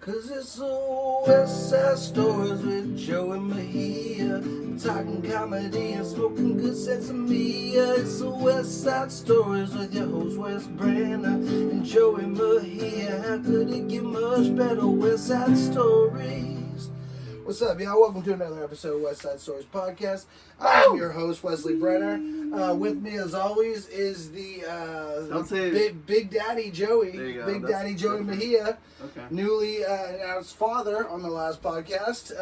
'Cause it's the West Side Stories with Joe and Mejia. Talking comedy and smoking good sense of Mia. It's the West Side Stories with your host Wes Brenner and Joe and Mejia. How could it get much better? West Side Stories. What's up, y'all? Welcome to another episode of West Side Stories Podcast. I'm your host, Wesley Brenner. With me, as always, is the Big Daddy Joey. There you go. Big Daddy Joey Mejia. Okay. Newly announced father on the last podcast.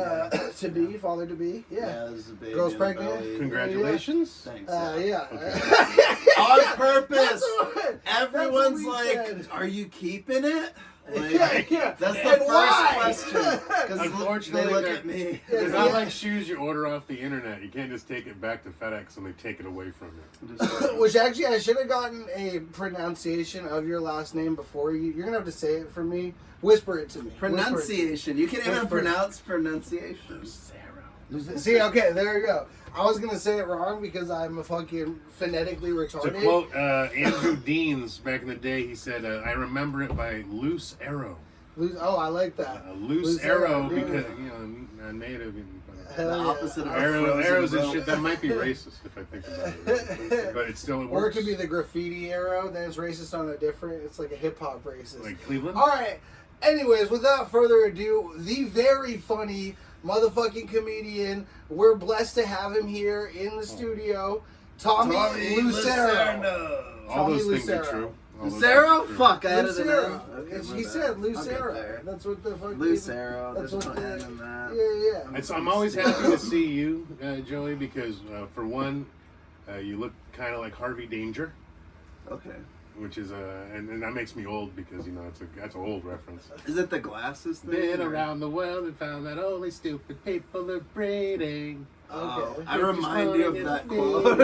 Father to be. Yeah. There's a baby. Girl's in the pregnant. belly. Congratulations. Thanks. Yeah. Okay. On purpose. That's Everyone's what we like, said. "Are you keeping it?" Like, Yeah. That's the And first why? question. Because Unfortunately, they look they're- at me. It's not like shoes you order off the internet. You can't just take it back to FedEx and they take it away from you. Which actually, I should have gotten a pronunciation of your last name before you. You're gonna have to say it for me. Whisper it to me. Pronunciation. You can even Whisper. pronounce pronunciation. See, okay, there you go. I was gonna say it wrong because I'm a fucking phonetically To retarded. quote Andrew Deans back in the day, he said, "I remember it by loose arrow." Oh, I like that. Loose arrow yeah. because native. Hell The yeah. opposite of Arrows and rope. shit. That might be racist if I think about it, but it still works. Or it could be the graffiti arrow. Then it's racist on a different. It's like a hip hop racist. like Cleveland. All right. Anyways, without further ado, the very funny motherfucking comedian. We're blessed to have him here in the studio, Tommy Lucero. All those Tommy things are Lucero. true. All those Lucero? things are true. Fuck, I added it in. Lucero. Okay, my He bad. said I'll get Lucero. there. That's what the fuck. Lucero. That's There's what no N the. in that. Yeah. I'm always happy to see you, Joey, because for one, you look kind of like Harvey Danger, Okay. which is and that makes me old because that's an old reference. Is it the glasses thing? Been or- around the world and found that only stupid people are braiding. Oh, Okay. I remind you of that quote.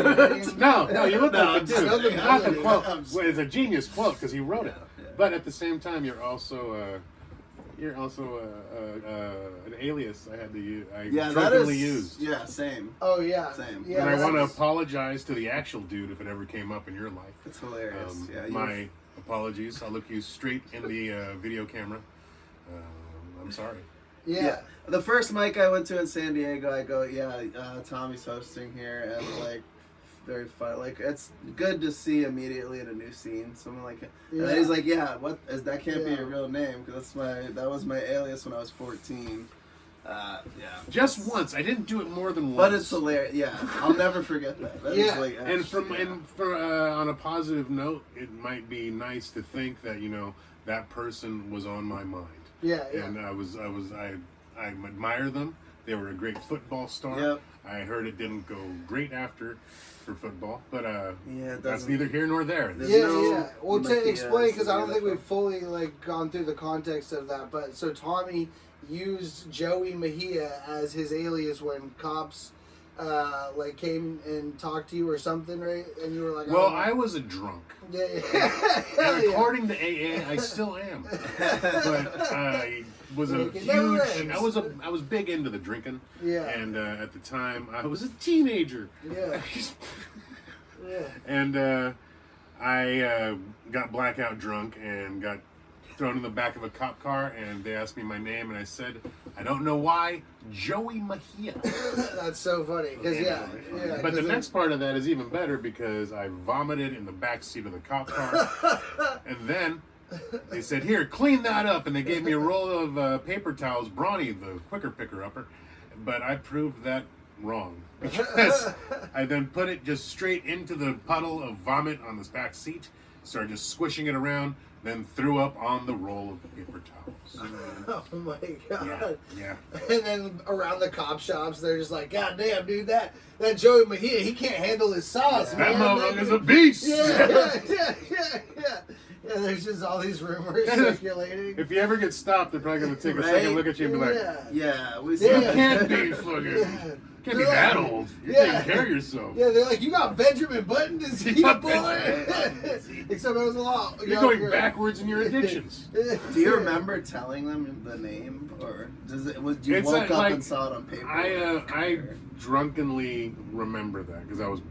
No, you look like the dude. No, Not the no, quote. I'm Well, it's a genius quote because he wrote it. Yeah. But at the same time, you're also an alias I had to use. I Yeah, that jokingly is. used. Yeah, same. Oh yeah. Same. Yeah, And I want to that's- apologize to the actual dude if it ever came up in your life. It's hilarious. Yeah, My apologies. I'll look you straight in the video camera. I'm sorry. Yeah. The first mic I went to in San Diego, I go, Tommy's hosting here, and like, very fun. Like, it's good to see immediately in a new scene. Someone like, and then he's like, that can't be your real name because that was my alias when I was 14. Just once. I didn't do it more than once. But it's hilarious. Yeah, I'll never forget that. That is Yeah. like, And on a positive note, it might be nice to think that that person was on my mind. Yeah. And I admire them. They were a great football star. Yep. I heard it didn't go great after for football, but it that's doesn't- neither here nor there. There's Yeah, no yeah. Well, to Mejia explain, because I don't to think be we've fully gone through the context of that. But so Tommy used Joey Mejia as his alias when cops came and talked to you or something, right? And you were like, Well, oh, I was a drunk. yeah. Hell And yeah. according to AA, I still am. But I was a Like, it never huge. ends. I was big into the drinking. Yeah. And at the time, I was a teenager. Yeah. Yeah. And I got blackout drunk and got thrown in the back of a cop car, and they asked me my name, and I said, I don't know why, Joey Mejia. That's so funny. Because, yeah. But the next part of that is even better because I vomited in the back seat of the cop car, and then they said, here, clean that up, and they gave me a roll of paper towels, Brawny, the quicker picker-upper, but I proved that wrong because I then put it just straight into the puddle of vomit on this back seat, started just squishing it around, then threw up on the roll of the paper towels. Oh my god. Yeah. And then around the cop shops, they're just like, God damn, dude, that Joey Mejia, he can't handle his sauce, That man. motherfucker's a beast! Yeah, there's just all these rumors circulating. If you ever get stopped, they're probably going to take a second look at you and be like, we you said can't be fucking, can't be that old. You're taking care of yourself. Yeah, they're like, you got Benjamin Button disease, got boy. Except it was a lot. You're going backwards in your addictions. Do you remember telling them the name, or you woke up and saw it on paper? I drunkenly remember that because I was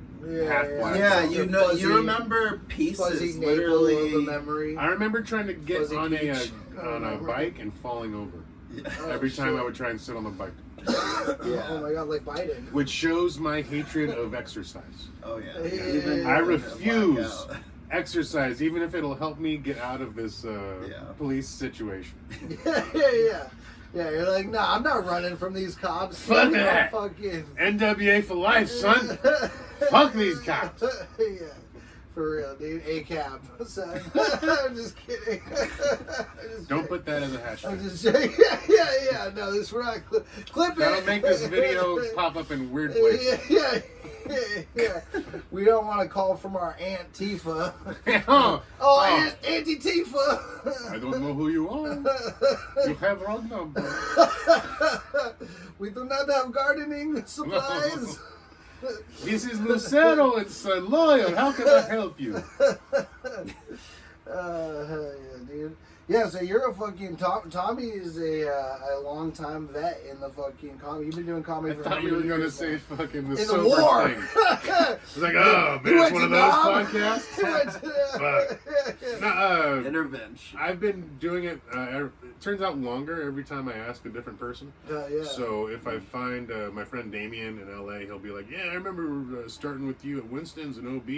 half black. Yeah, belt. you know, Fuzzy- you remember Fuzzy pieces, navel of the literally. memory. I remember trying to get Fuzzy on peach. a bike and falling over. Yeah. Every time shit. I would try and sit on the bike. Yeah. Oh my god, like Biden. Which shows my hatred of exercise. Oh yeah. Yeah. Even I in a refuse blackout. exercise, even if it'll help me get out of this Yeah. police situation. Yeah. You're like, nah, I'm not running from these cops. Fuck I'm that. Fucking. NWA for life, son. Fuck these cops. Yeah. For real, dude. A-cab. Son. I'm just kidding. Don't put that as a hashtag. I'm just saying. Yeah. No, this we're not clip it. That'll make this video pop up in weird places. Yeah. We don't want to call from our Aunt Tifa. Oh, Auntie Tifa. I don't know who you are. You have wrong number. We do not have gardening supplies. This is Lucero and Son Lawyer. How can I help you? Hell yeah, dude. Yeah, so you're a fucking Tommy is a long-time vet in the fucking comedy. You've been doing comedy I for thought how you were many going to years say now? fucking the In the sober war. thing. It's like, oh, He man, went it's one to of those Nam. podcasts. He went to- Fuck. No, Intervention. I've been doing it, it turns out longer every time I ask a different person. Yeah. So if I find my friend Damien in LA, he'll be like, yeah, I remember starting with you at Winston's in OB.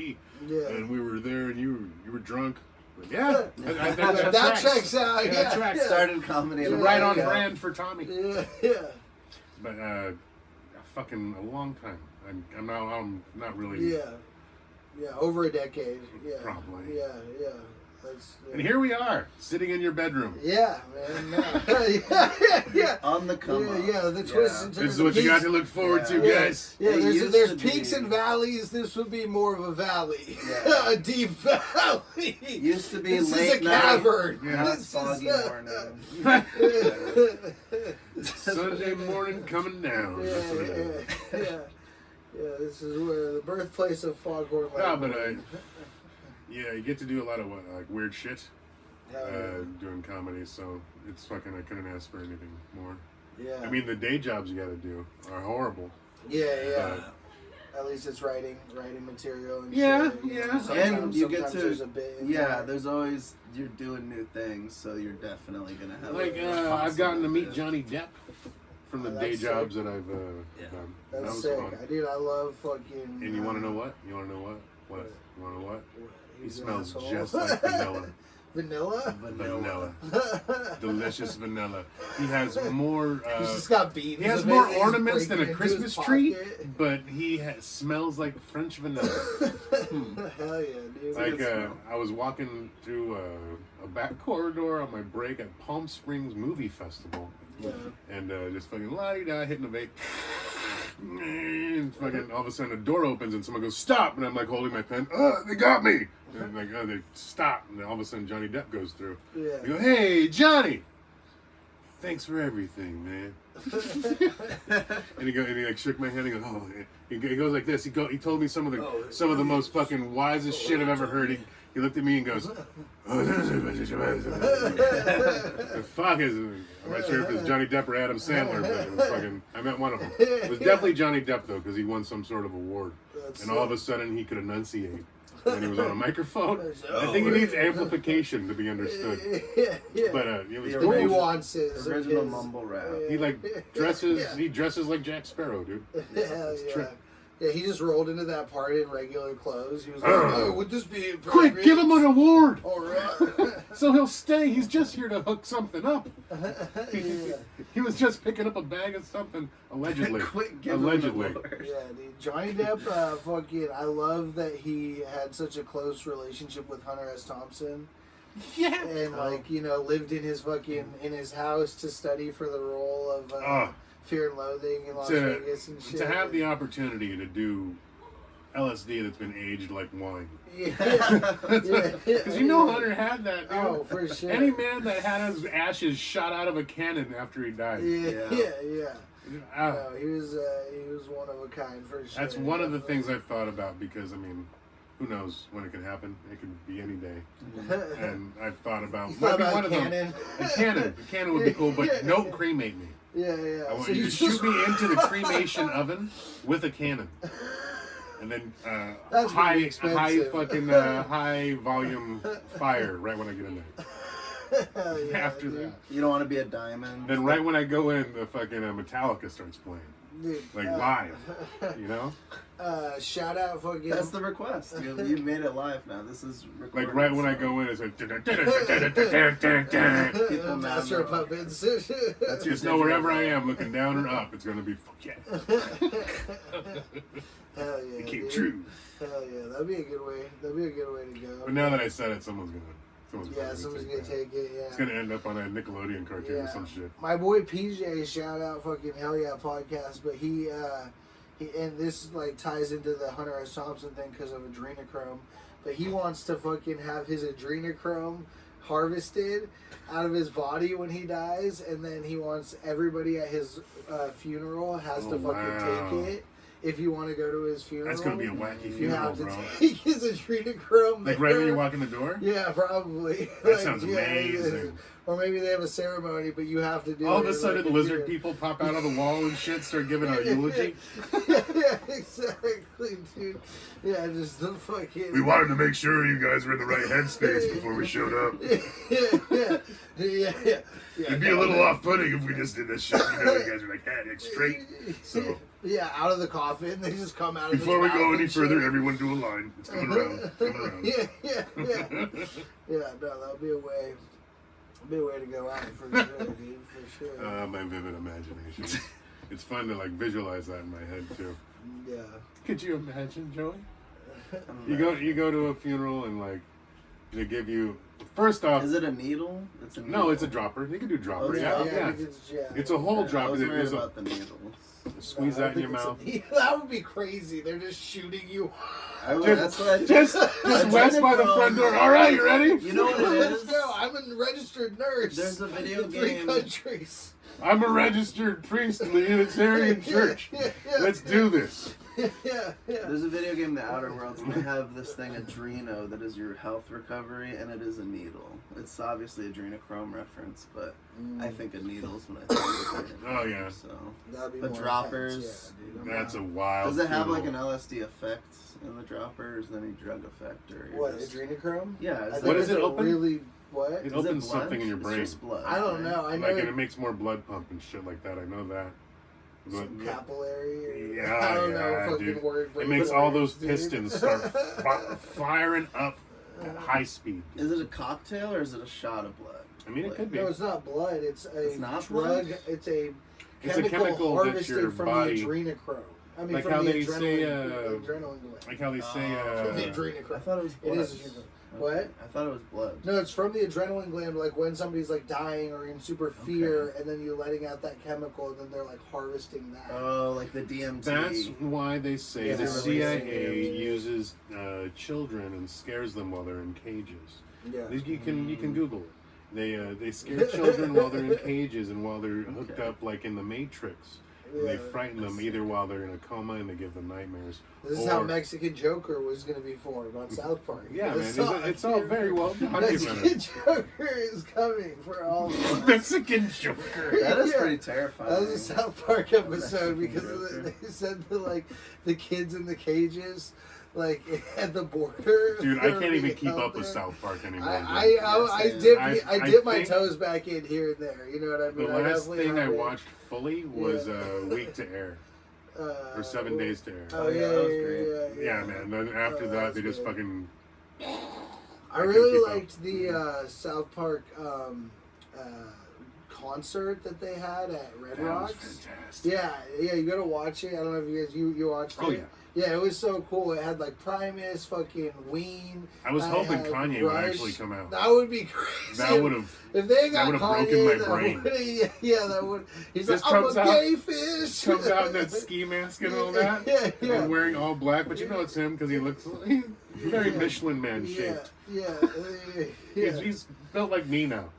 Yeah. And we were there and you were drunk. Like, yeah, That checks out. Yeah, Yeah, that tracks. Started comedy. It's in right on blackout. brand for Tommy. Yeah. But fucking a long time. I'm not really. Yeah, over a decade. Yeah. Probably. Yeah. That's, And here we are, sitting in your bedroom. Yeah, man. Yeah. On the come up. Yeah, the twists and turns. This is what you got to look forward to, Yeah. guys. Yeah, It used there's to peaks be- and valleys. This would be more of a valley, Yeah. a deep valley. Used to be This late is a night. cavern. Yeah. Not This foggy is, morning. Sunday morning coming down. That's what it is. Yeah, this is where the birthplace of Foghorn No, Leghorn. but yeah, you get to do a lot of like weird shit Hell doing comedy, so it's fucking. I couldn't ask for anything more. yeah. I mean, the day jobs you got to do are horrible. Yeah. At least it's writing material and Yeah, shit. You yeah. know, sometimes- And you get sometimes to, there's a bit in yeah, there. there's always, you're doing new things, so you're definitely going to have Like a I've gotten to meet bit. Johnny Depp from the Oh, day that's jobs sick. that I've Yeah. done. That That's was sick. fun. Dude, I love fucking. And you want to know what? You want to know what? What? You want to know what? He He's an smells asshole. just like vanilla. Vanilla? Vanilla. Delicious vanilla. He has more. He's just got beans. He has of more it, he's ornaments than breaking a into Christmas his tree, pocket. but he smells like French vanilla. Hell yeah, dude. Like good smell. I was walking through a back corridor on my break at Palm Springs Movie Festival, Yeah. and just fucking la-di-da, hitting a vape. And fucking all of a sudden a door opens and someone goes stop, and I'm like holding my pen. They got me. And I'm like, oh, they stop, and then all of a sudden Johnny Depp goes through. Yeah. I go, hey Johnny, thanks for everything, man. And he like shook my hand. He goes, oh. He goes like this. He told me some of the most fucking wisest shit I've ever heard. He looked at me and goes, oh, the fuck is it? I'm not sure if it's Johnny Depp or Adam Sandler, but it was fucking. I met one of them. It was definitely Johnny Depp though, because he won some sort of award, and all of a sudden he could enunciate. And he was on a microphone. I think he needs amplification to be understood. Yeah. But it was The cool. nuances. of Original his- mumble rap. He like dresses. Yeah. He dresses like Jack Sparrow, dude. Hell yeah. true. Yeah, he just rolled into that party in regular clothes. He was like, oh, would this be Quick, give him an award, All right. so he'll stay. He's just here to hook something up. Yeah. He was just picking up a bag of something, allegedly. Quick, give him Allegedly. an award. Yeah, dude. Johnny Depp, fucking, I love that he had such a close relationship with Hunter S. Thompson. Yeah. And, like, you know, lived in his house to study for the role of Fear and Loathing in Las Vegas and shit. To have the opportunity to do LSD that's been aged like wine. Yeah. Because you know Hunter had that, dude. Oh, for sure. Any man that had his ashes shot out of a cannon after he died. Yeah. Ah, No, he was one of a kind for sure. that's one of the things I've thought about because, I mean, who knows when it could happen? It could be any day. And I've thought about You thought maybe about one a of them. cannon? A cannon would be cool, but don't cremate me. Yeah. I want So you to just- shoot me into the cremation oven with a cannon. And then That's gonna be high expensive. fucking high volume fire right when I get in there. Hell yeah, After dude. that, You don't want to be a diamond. then right when I go in, the fucking Metallica starts playing, Dude, like live. You know, shout out fucking. That's the request. You made it live now. This is recorded. like right when I go in, it's like. People Master of know. Puppets. That's your Just know wherever I am, looking down or up, it's gonna be fuck yeah. Hell yeah. It came dude. true. Hell yeah, that'd be a good way. That'd be a good way to go. But now that I said it, someone's yeah, probably someone's gonna gonna take take it. Yeah. It's gonna end up on a Nickelodeon cartoon or some shit. My boy PJ, shout out fucking Hell Yeah podcast, but he and this like ties into the Hunter S. Thompson thing because of adrenochrome, but he wants to fucking have his adrenochrome harvested out of his body when he dies, and then he wants everybody at his funeral has to fucking take it. If you want to go to his funeral, That's gonna be a wacky you funeral, have to bro. take his adrenochrome. Like right when you walk in the door? Yeah, probably. That sounds amazing. Or maybe they have a ceremony, but you have to do All it. of a sudden, like, lizard people pop out of the wall and shit, start giving a eulogy. Yeah, exactly, dude. Yeah, just the fucking. We wanted to make sure you guys were in the right headspace before we showed up. Yeah. It'd be a little off-putting if we just did this shit. You know, you guys are like, head straight. So Yeah, out of the coffin, they just come out. before of we his go mouth any and further, shit. everyone do a line. It's coming around. Coming around. Yeah. Yeah, no, that'll be a way. Be a way to go out for sure, dude, for sure. My vivid imagination. It's fun to like visualize that in my head too. Yeah. Could you imagine, Joey? You go to a funeral and like they give you first off. Is it a needle? It's a needle. No, it's a dropper. You can do dropper. Oh, yeah. It's a whole I dropper. was worried There's about the needles. squeeze No, I that in your think mouth. that would be crazy. They're just shooting you. That's what I Just west by the front door. All right, you ready? You know what it Let's is? go. I'm a registered nurse. There's a video in 3 game. countries. I'm a registered priest in the Unitarian Church. Let's do this. Yeah. There's a video game, The Outer Worlds, and they have this thing, Adreno, that is your health recovery, and it is a needle. It's obviously adrenochrome reference, but I think of needles when I think of it. Oh, yeah. So, That'd be but more droppers. intense, yeah, dude. That's a wild. Does it have like an funeral. LSD effect in the dropper, or is there any drug effect? Or you're What, just- adrenochrome? Yeah. I Is think What it's is it a open? Really, what? It Is opens blood? something in your It's brain. just blood, I don't right? know. I know Like, and it makes more blood pump and shit like that. I know that. some capillary. Or, Yeah, I don't know. yeah, Fucking dude. word. It makes all those dude. pistons start firing up at high speed. Is it a cocktail or is it a shot of blood? I mean, it could be. No, it's not blood. It's a It's not drug. blood? It's a It's a chemical that harvested your from body- the adrenochrome. I mean, Like from how the they say, adrenaline gland. Like how they say, From the I adrenochrome. thought it was blood. It is adrenochrome. What? I thought it was blood. No, it's from the adrenaline gland. Like when somebody's like dying or in super fear, and then you're letting out that chemical, and then they're like harvesting that. Oh, like the DMT. that's why they say Yeah, the they're CIA releasing uses children and scares them while they're in cages. Yeah. You can Google it. They scare children while they're in cages and while they're hooked Okay. up like in the Matrix. And they frighten them either while they're in a coma and they give them nightmares. This is how Mexican Joker was going to be formed on South Park. Yeah, It's man. not- It's all very well Mexican documented. Joker is coming for all of us. Mexican Joker. That is Yeah. pretty terrifying. That was a South Park episode Mexican because Joker. they said that like the kids in the cages, like at the border. Dude, I were can't even being keep held up with there. South Park anymore. I dude. dip I dip my think- toes back in here and there. You know what I The mean? I last definitely thing I have it. watched fully was Week to Air. Or 7 Days to Air. Oh yeah, yeah, that was great. Yeah, man. Then after Oh, that, that's they just good. fucking. I couldn't really keep up. liked the South Park concert that they had at Red That was Rocks. fantastic. Yeah, you gotta watch it. I don't know if you guys you watched Oh, it. yeah. Yeah, it was so cool. It had like Primus, fucking Ween. I was hoping had Kanye would Rush. actually come out. That would be crazy. That would have. If they got would've Kanye, broken my that brain. would've- yeah, that would. He's This like, I'm a comes out- gay fish. Comes out in that ski mask and all that. Yeah. And wearing all black, but you know it's him because he looks he's very Michelin Man shaped. Yeah. He's built like me now.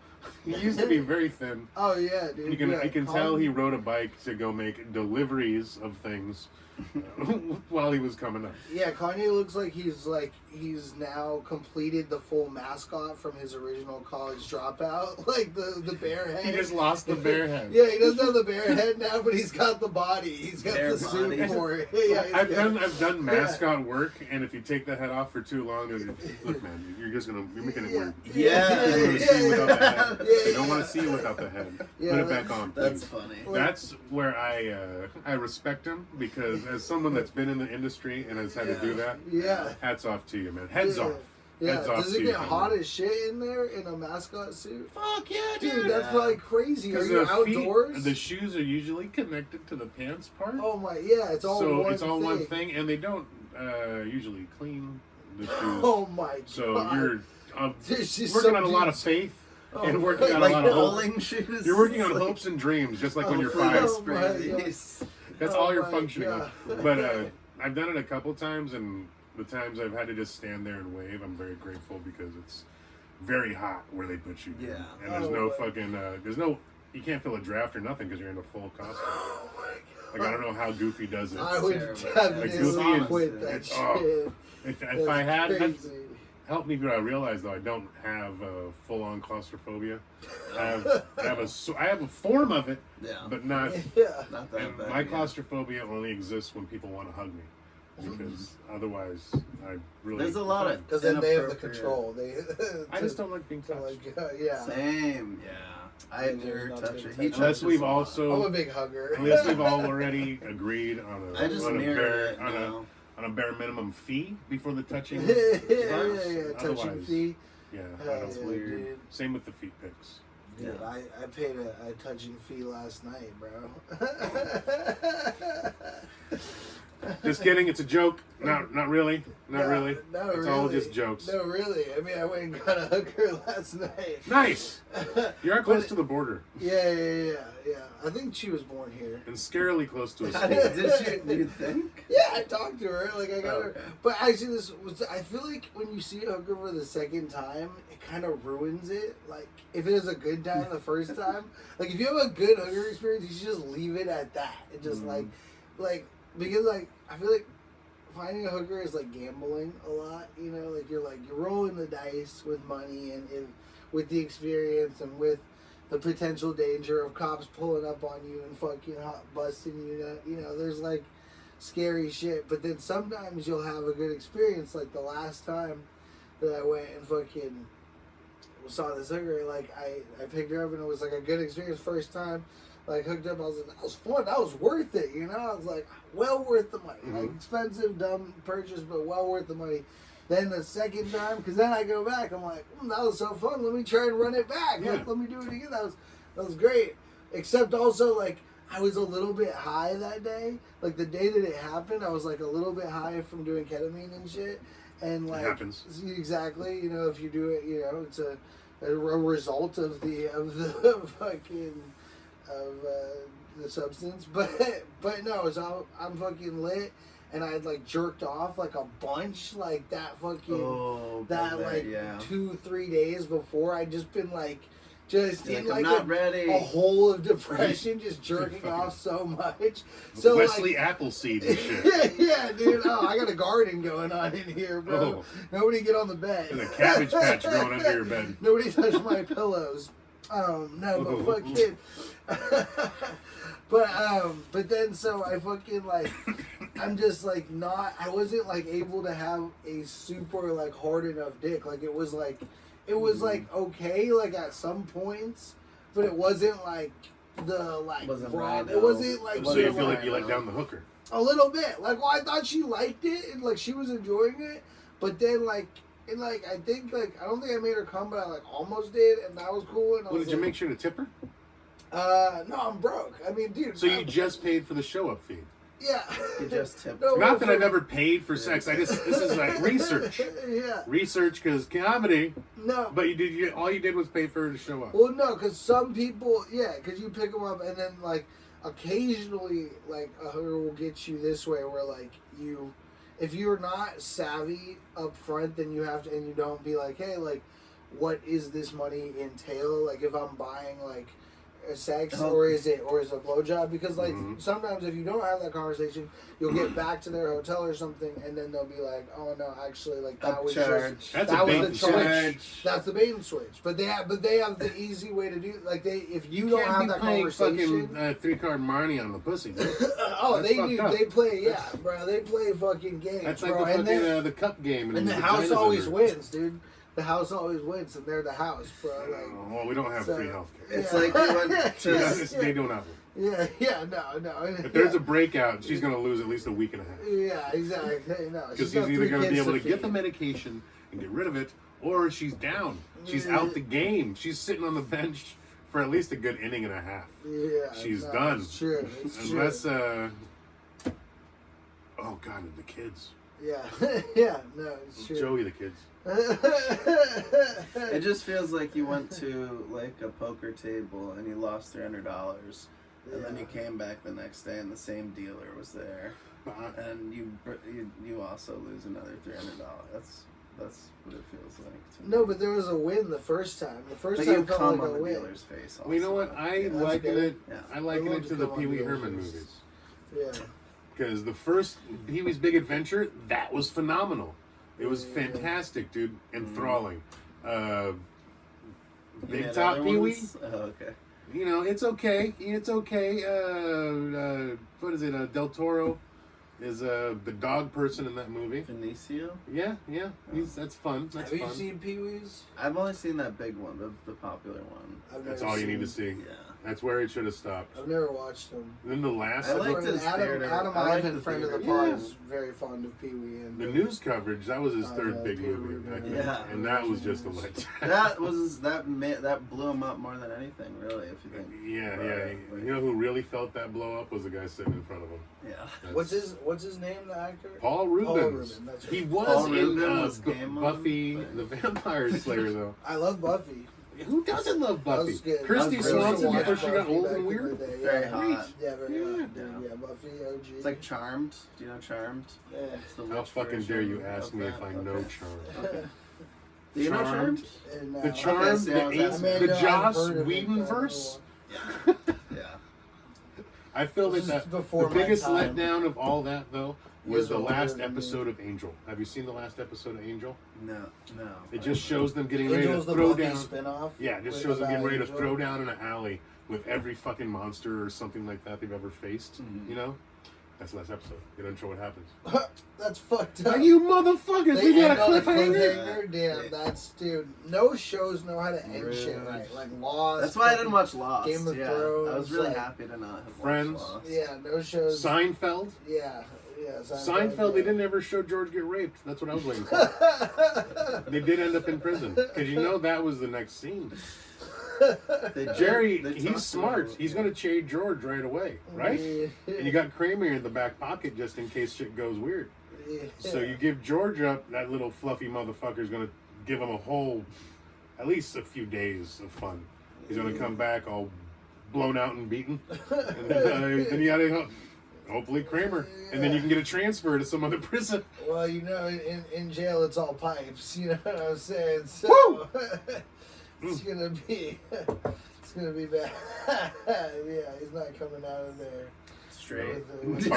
He used to be very thin. Oh yeah, dude. You can yeah. I can tell he rode a bike to go make deliveries of things while he was coming up. Yeah, Kanye looks like he's now completed the full mascot from his original college dropout, like the bear head. He just lost the bear head. Yeah, he doesn't have the bear head now, but he's got the body. He's got Bear the suit body. for it. Yeah, I've done mascot work, and if you take the head off for too long, look, man, you're making it weird. Yeah. You don't want to see you without the head. Yeah, You don't want to see you without the head. Yeah, Put it back on, please. That's funny. That's where I respect him, because as someone that's been in the industry and has had to do that, Yeah. hats off to you, man. Heads off. Yeah. Heads off Does to it you, get Kanye. hot as shit in there in a mascot suit? Fuck yeah, Dude, that's probably crazy. Are Because you the outdoors? the shoes are usually connected to the pants part. Oh my, yeah, it's all so one it's all thing. one thing, and they don't usually clean the shoes. Oh my god. So you're This is working so on a lot deep. of faith Oh, and working on Like a lot of hope. bowling shoes. You're working on Like- hopes and dreams, just like when you're Hopefully 5. they'll Oh spray my God. these. That's Oh all you're my functioning God. on. But I've done it a couple times, and the times I've had to just stand there and wave, I'm very grateful, because it's very hot where they put you. Yeah. And there's Oh, no but- fucking, you can't feel a draft or nothing because you're in a full costume. Oh my god. Like, I don't know how Goofy does it. I would terrible. definitely Goofy and- quit that it's- shit. oh. If I had, Crazy. help me, but I realize though I don't have full-on claustrophobia. I have a form of it, Yeah. but not. Yeah. Not that And bad. my yeah. claustrophobia only exists when people want to hug me, because otherwise I really. There's a lot of Because then they have the inappropriate- control. They. I just don't like being to, touched. like, yeah. Same. Yeah. I And never there's touch nothing it. He touch- Unless touches we've a lot. I'm a also, big hugger. unless we've all already agreed on I just on a mirror bare it now. on a bare minimum fee before the touching. yeah, touching Otherwise- fee. Yeah, I Hell don't- yeah, weird. dude. same with the feet pics. Dude, Yeah. I paid a touching fee last night, bro. Just kidding, it's a joke. Not really. Not No, really. No, It's really. all just jokes. No, really. I mean, I went and got a hooker last night. Nice. You are close But- to the border, Yeah. I think she was born here. and scarily close to a Did school. you think? Yeah, I talked to her. Like I got her. Okay. But actually, I feel like when you see a hooker for the second time, it kind of ruins it. Like if it was a good time the first time, like if you have a good hooker experience, you should just leave it at that. And just like because like I feel like finding a hooker is like gambling a lot. You know, like you're rolling the dice with money and with the experience and with the potential danger of cops pulling up on you and fucking busting you. You know, there's like scary shit. But then sometimes you'll have a good experience. Like the last time that I went and fucking saw this hooker, like I picked her up and it was like a good experience first time. Like hooked up, I was like, that was fun. That was worth it. You know, I was like, well worth the money. Like expensive, dumb purchase, but well worth the money. Then the second time, because then I go back, I'm like, that was so fun. Let me try and run it back. Yeah. Like, let me do it again. That was great. Except also, like, I was a little bit high that day. Like, the day that it happened, I was, like, a little bit high from doing ketamine and shit. And, like, happens. Exactly. You know, if you do it, you know, it's a result of the the substance. But no, so I'm fucking lit. And I had like jerked off like a bunch, like that fucking like yeah. 2-3 days before. I'd just been like just You're in like, like I'm not ready. a hole of depression, just jerking off so much. So Wesley like, Appleseed and shit. yeah, dude. Oh, I got a garden going on in here, bro. Oh. Nobody get on the bed. There's a cabbage patch growing under your bed. Nobody touch my pillows. No, but fucking. But then so I fucking like, I'm just like not. I wasn't like able to have a super like hard enough dick. Like it was like okay like at some points, but it wasn't like the like Wasn't raw. right, It wasn't like So you the, feel like, like you let down the hooker. a little bit. Like, well, I thought she liked it and like she was enjoying it, but then like. And like I think like I don't think I made her come, but I like almost did, and that was cool. And I Well, was did you like, make sure to tip her? no, I'm broke. I mean, dude. So you just paid for the show up fee. Yeah. You just tipped. No, Not that for- I've ever paid for sex. This is like research. Yeah. Research, because comedy. No. But all you did was pay for her to show up. Well, no, because some people, yeah, because you pick them up and then like occasionally like a hooker will get you this way where like you, if you're not savvy up front, then you have to, and you don't be like, hey, like, what is this money entail? Like if I'm buying like sex Oh. or is it a blowjob? Because like sometimes if you don't have that conversation, you'll get back to their hotel or something, and then they'll be like, "Oh no, actually, like that was just That's that a was bait the and charge. switch. That's the bait and switch." But they have the easy way to do like if you don't can't have be that playing conversation. fucking 3-card Marnie on the pussy. Dude. Oh, That's they fucked do. up. They play, bro. They play fucking games, That's like bro. the And fucking the cup game. the house vaginas always in there. wins, dude. The house always wins, and they're the house, bro. Like, Well, we don't have So- free healthcare. It's Yeah. like they went to. They don't have one. no. If there's a breakout, she's going to lose at least a week and a half. Yeah, exactly. No, Because she's either going to be able to get the medication and get rid of it, or she's down. She's out the game. She's sitting on the bench for at least a good inning and a half. Yeah, She's no, done. It's true. It's Unless, true. oh God, the kids. Yeah, no, it's true. Joey, the kids. It just feels like you went to like a poker table and you lost $300, and then you came back the next day and the same dealer was there, and you also lose another $300. That's what it feels like to me. No, but there was a win the first time. The first But time you felt come like on a the win. dealer's face. Also. Well, you know what? I that's liken good. it. Yeah. I liken I love it to to the come on Pee Wee the Herman dealers. movies. Yeah. Because the first Pee Wee's Big Adventure, that was phenomenal. It was fantastic, dude. Enthralling. You Big made Top other Pee Wee. ones? Oh, okay. You know, it's okay. It's okay. What is it? Del Toro is the dog person in that movie. Benicio? Yeah. That's fun. That's Have you fun. seen Pee Wee's? I've only seen that big one, the popular one. I've That's never all you need to seen- see. Yeah. That's where it should have stopped. I've never watched them. Then the last, I liked Adam, his theater. Adam I liked Ivan, the friend of the theater. pod, Yeah. is very fond of Pee Wee. And the news coverage. That was his third yeah, big Pee Wee movie, I Herman. think. Yeah. And that was just a letdown. that blew him up more than anything, really. If you think. Yeah. about it. You know who really felt that blow up was the guy sitting in front of him. Yeah. What's his name? The actor? Paul Rubens. Rubin, that's He right. was Paul in Rubens came on, Buffy but- the Vampire Slayer, though. I love Buffy. Who doesn't love That Buffy? was good. Kirsty I was really Swanson watching before she got Buffy old back and in weird. the day. Very Yeah, hot. Yeah, very Yeah. hot. Dude. Yeah, Buffy OG. It's like Charmed. Do you know Charmed? Yeah. It's the How witch fucking version dare you of ask me that. if I know Okay. Charmed? Okay. Do you know Charmed? Charmed? And, The Charmed, Okay, so I was the, asking. the I know I've Joss heard of it, Whedon but I don't verse. know. Yeah. I feel This that is the before my biggest time. letdown of all that, though, was Years the older last than me. episode of Angel. Have you seen the last episode of Angel? No. It just shows them getting ready to Angel's the throw Buffy down. spinoff. Yeah, it just with shows them getting ready to Angel. throw down in an alley with every fucking monster or something like that they've ever faced. Mhm. You know? That's the last episode. They don't show what happens. That's fucked up. Like, you motherfuckers, They we got a end on cliffhanger. Damn, that's dude. No shows know how to end shit Rude. right. Like Lost. That's why I didn't watch Lost. Game of yeah. Thrones, I was really like- happy to not have Friends. watched Lost. Yeah, no shows. Seinfeld. Yeah. Seinfeld, they didn't ever show George get raped. That's what I was waiting for. They did end up in prison. Because you know that was the next scene. Jerry, they talked he's smart. about- He's going to chain George right away, right? And you got Kramer in the back pocket just in case shit goes weird. So you give George up, that little fluffy motherfucker's going to give him a whole, at least a few days of fun. He's going to come back all blown out and beaten. And then you got to hopefully Kramer. And then you can get a transfer to some other prison. Well, you know, in jail it's all pipes. You know what I'm saying? So Woo! it's gonna be bad. Yeah, he's not coming out of there Straight. with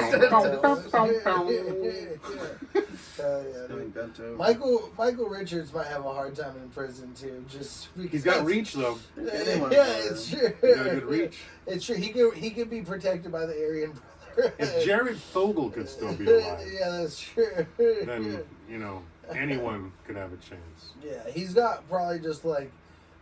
Doing bento. Michael Richards might have a hard time in prison too. Just because He's got reach though. Anyone Yeah, can. it's true. He's got a good reach. It's true. He could be protected by the Aryan Brotherhood. If Jared Fogle could still be alive, Yeah, that's true. then, you know, anyone could have a chance. Yeah, he's got probably just like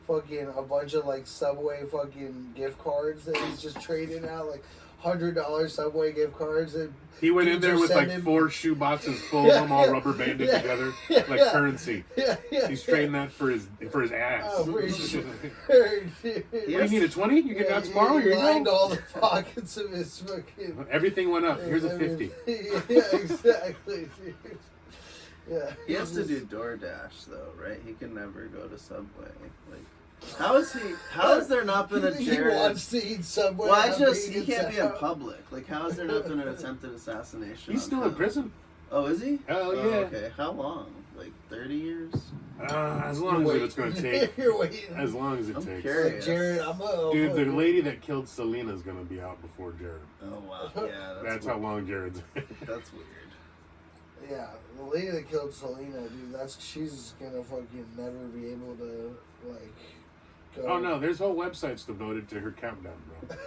fucking a bunch of like Subway fucking gift cards that he's just trading out, like $100 Subway gift cards. That He went in dudes there are with like sending- 4 shoe boxes full of them, all rubber banded Yeah. together, Yeah. like currency. Yeah, yeah. He's trading that for his ass. Oh, for sure. What, you need a 20? You get that tomorrow? He Here you lined go. all the pockets of his fucking. Everything went up. Here's a 50. Yeah, exactly. Dude. Yeah. He has to do DoorDash though, right? He can never go to Subway. Like, how has there not been a He Jared? wants to eat Subway. Well, after he gets can't be in out. public. Like, how has there not been an attempted assassination? He's on still in him? prison. Oh, is he? Oh, yeah. Okay. How long? like 30 years? As long as it's going to take. You're waiting. As long as it I'm takes. curious. Jared, I'm a Dude, the lady that killed Selena is going to be out before Jared. Oh wow, yeah, That's how long Jared's. That's weird. Yeah, the lady that killed Selena, dude, she's gonna fucking never be able to, like, go. Oh no, there's whole websites devoted to her countdown, bro.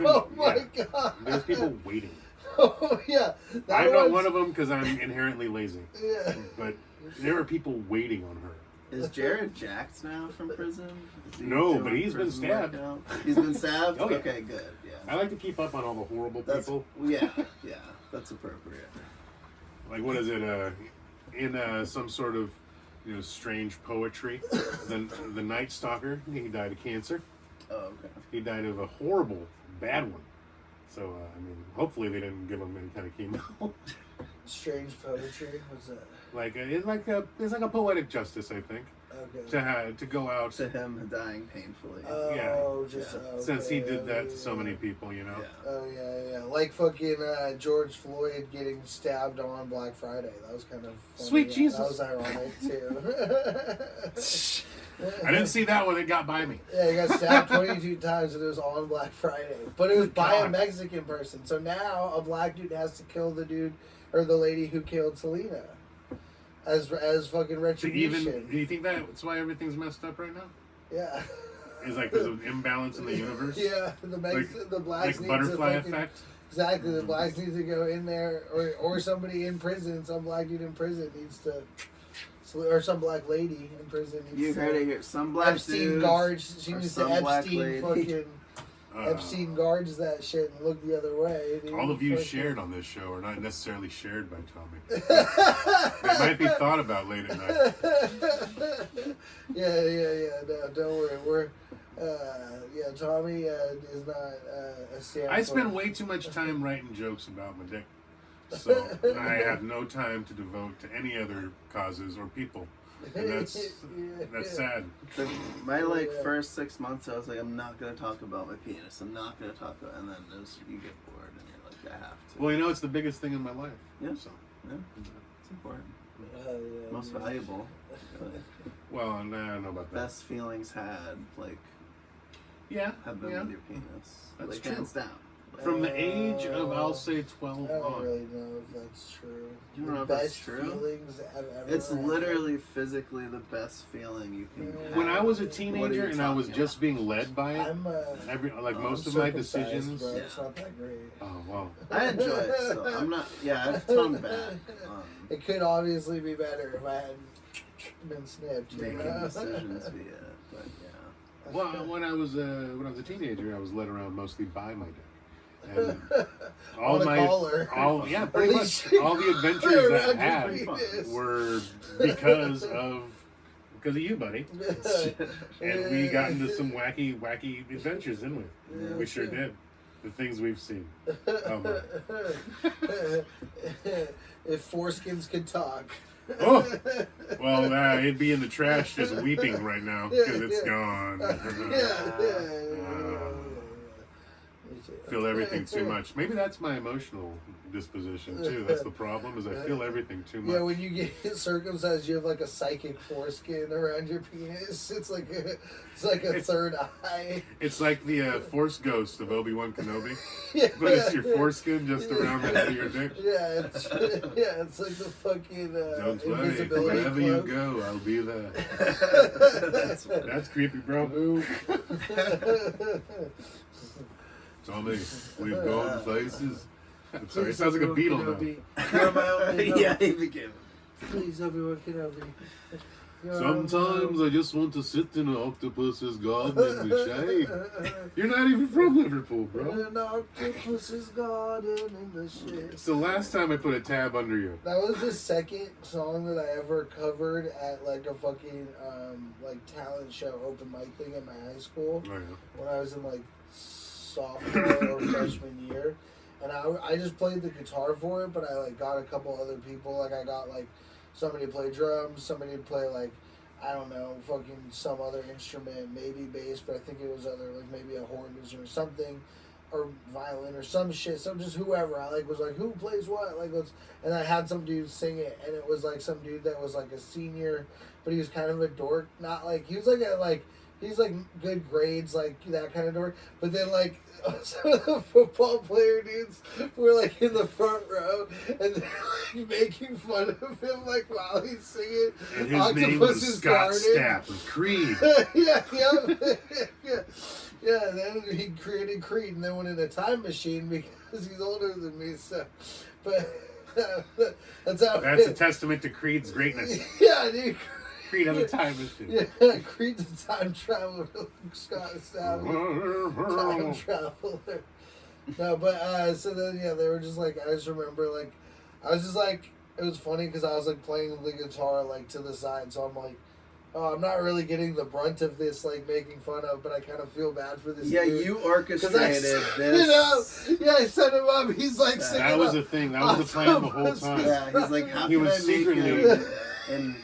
Oh my god. There's people waiting. Oh yeah. I'm not one of them because I'm inherently lazy. Yeah. But there are people waiting on her. Is Jared jacked now from prison? No, but he's been stabbed. He's been stabbed? Oh, yeah. Okay, good. Yeah. I like to keep up on all the horrible people. Yeah, that's appropriate. Like, what is it? In some sort of, strange poetry, the Night Stalker, he died of cancer. Oh, okay. He died of a horrible, bad one. So, hopefully they didn't give him any kind of chemo. Strange poetry? What's that? It's like a poetic justice, I think. Okay. To go out. To him dying painfully. Oh, yeah. Okay, Since he did that to so many people, Yeah. Oh, yeah. Like fucking George Floyd getting stabbed on Black Friday. That was kind of funny. Sweet Jesus. That was ironic, too. I didn't see that one. It got by me. Yeah, he got stabbed 22 times and it was on Black Friday. But it was by a God. Mexican person. So now a black dude has to kill the dude or the lady who killed Selena. As fucking retribution. Do you think that's why everything's messed up right now? Yeah. It's like there's an imbalance in the universe? Yeah, the blacks Like need butterfly to fucking, effect? Exactly, the blacks need to go in there, or somebody in prison, some black dude in prison needs to, or some black lady in prison needs You to. heard it here. Some black Epstein dudes guards. She or needs to some black Epstein lady. fucking. Epstein guards that shit and look the other way. Dude. All the views shared on this show are not necessarily shared by Tommy. They might be thought about late at night. Yeah. No, don't worry. Tommy is not a stand. I spend way too much time writing jokes about my dick. So I have no time to devote to any other causes or people. And that's sad. My first 6 months, I was like, I'm not gonna talk about my penis. I'm not gonna talk about, and then you get bored, and you're like, I have to. Well, it's the biggest thing in my life. Yeah. So. Yeah, it's important. Yeah, Most valuable. Really. Well, no, I don't know about that. Best feelings had, Yeah. have been with your penis. That's true. Hands down. From the age of, I'll say, 12 I don't on. really know if that's true. You don't know if The that's best true? feelings I've ever It's had. literally physically the best feeling you can have. When I was a What are teenager you and I was talking just being led by it, I'm most of my circumcised, decisions. bro. Yeah. It's not that great. Oh, wow. I enjoy it still. I'm not, I've toned back on It could obviously be better if I hadn't been snipped. You making know? decisions via it, but yeah. Well, when I was a teenager, I was led around mostly by my dick. And all On a my, collar. pretty much all the adventures that I had Around your penis. were because of you, buddy. And we got into some wacky adventures, didn't we? Yeah. We sure did. The things we've seen. Oh my. If foreskins could talk. Oh, well, it'd be in the trash just weeping right now because it's gone. Feel everything too much. Maybe that's my emotional disposition too. That's the problem, is I feel everything too much. Yeah, when you get circumcised, you have like a psychic foreskin around your penis. It's like a third eye. It's like the Force Ghost of Obi-Wan Kenobi, Yeah. but it's your foreskin just around the head of your dick. Yeah, it's like the fucking Don't worry, invisibility wherever you cloak. go, I'll be there. That's creepy, bro. Tommy, we've gone places. I'm sorry, it sounds like a Beatle now. Yeah, he became. Please, Obi-Wan Kenobi. Sometimes I just want to sit in an octopus's garden in the shade. You're not even from Liverpool, bro. An octopus's garden in the shade. It's the last time I put a tab under you. That was the second song that I ever covered at like a fucking talent show open mic thing at my high school Oh, yeah. when I was in like sophomore or freshman year. And I just played the guitar for it, but I got a couple other people. Like I got somebody to play drums, somebody to play I don't know, fucking some other instrument, maybe bass, but I think it was maybe a horn or something. or violin or some shit, some just whoever. I like was like, who plays what? Like let's, and I had some dude sing it, and it was like some dude that was like a senior, but he was kind of a dork. Not like he was like a like he's like good grades, like that kind of dork. But then like some of the football player dudes were like in the front row, and they're like making fun of him like while he's singing. And his name was Scott Stapp of Creed. yeah. Yeah, and then he created Creed and then went in a time machine because he's older than me, so. But that's how. That's a testament to Creed's greatness. Yeah, dude. Creed on the time machine. Yeah, Creed's a time traveler. Scott Stapp, time traveler. No, but so then they were just like, I just remember like, I was just like, it was funny because I was like playing the guitar like to the side, so I'm like, oh, I'm not really getting the brunt of this, like, making fun of, but I kind of feel bad for this dude. You orchestrated this. You know, I set him up. He's like singing. That was the thing. That was the plan the whole time. Yeah, he's like, how he can was I make secretly him in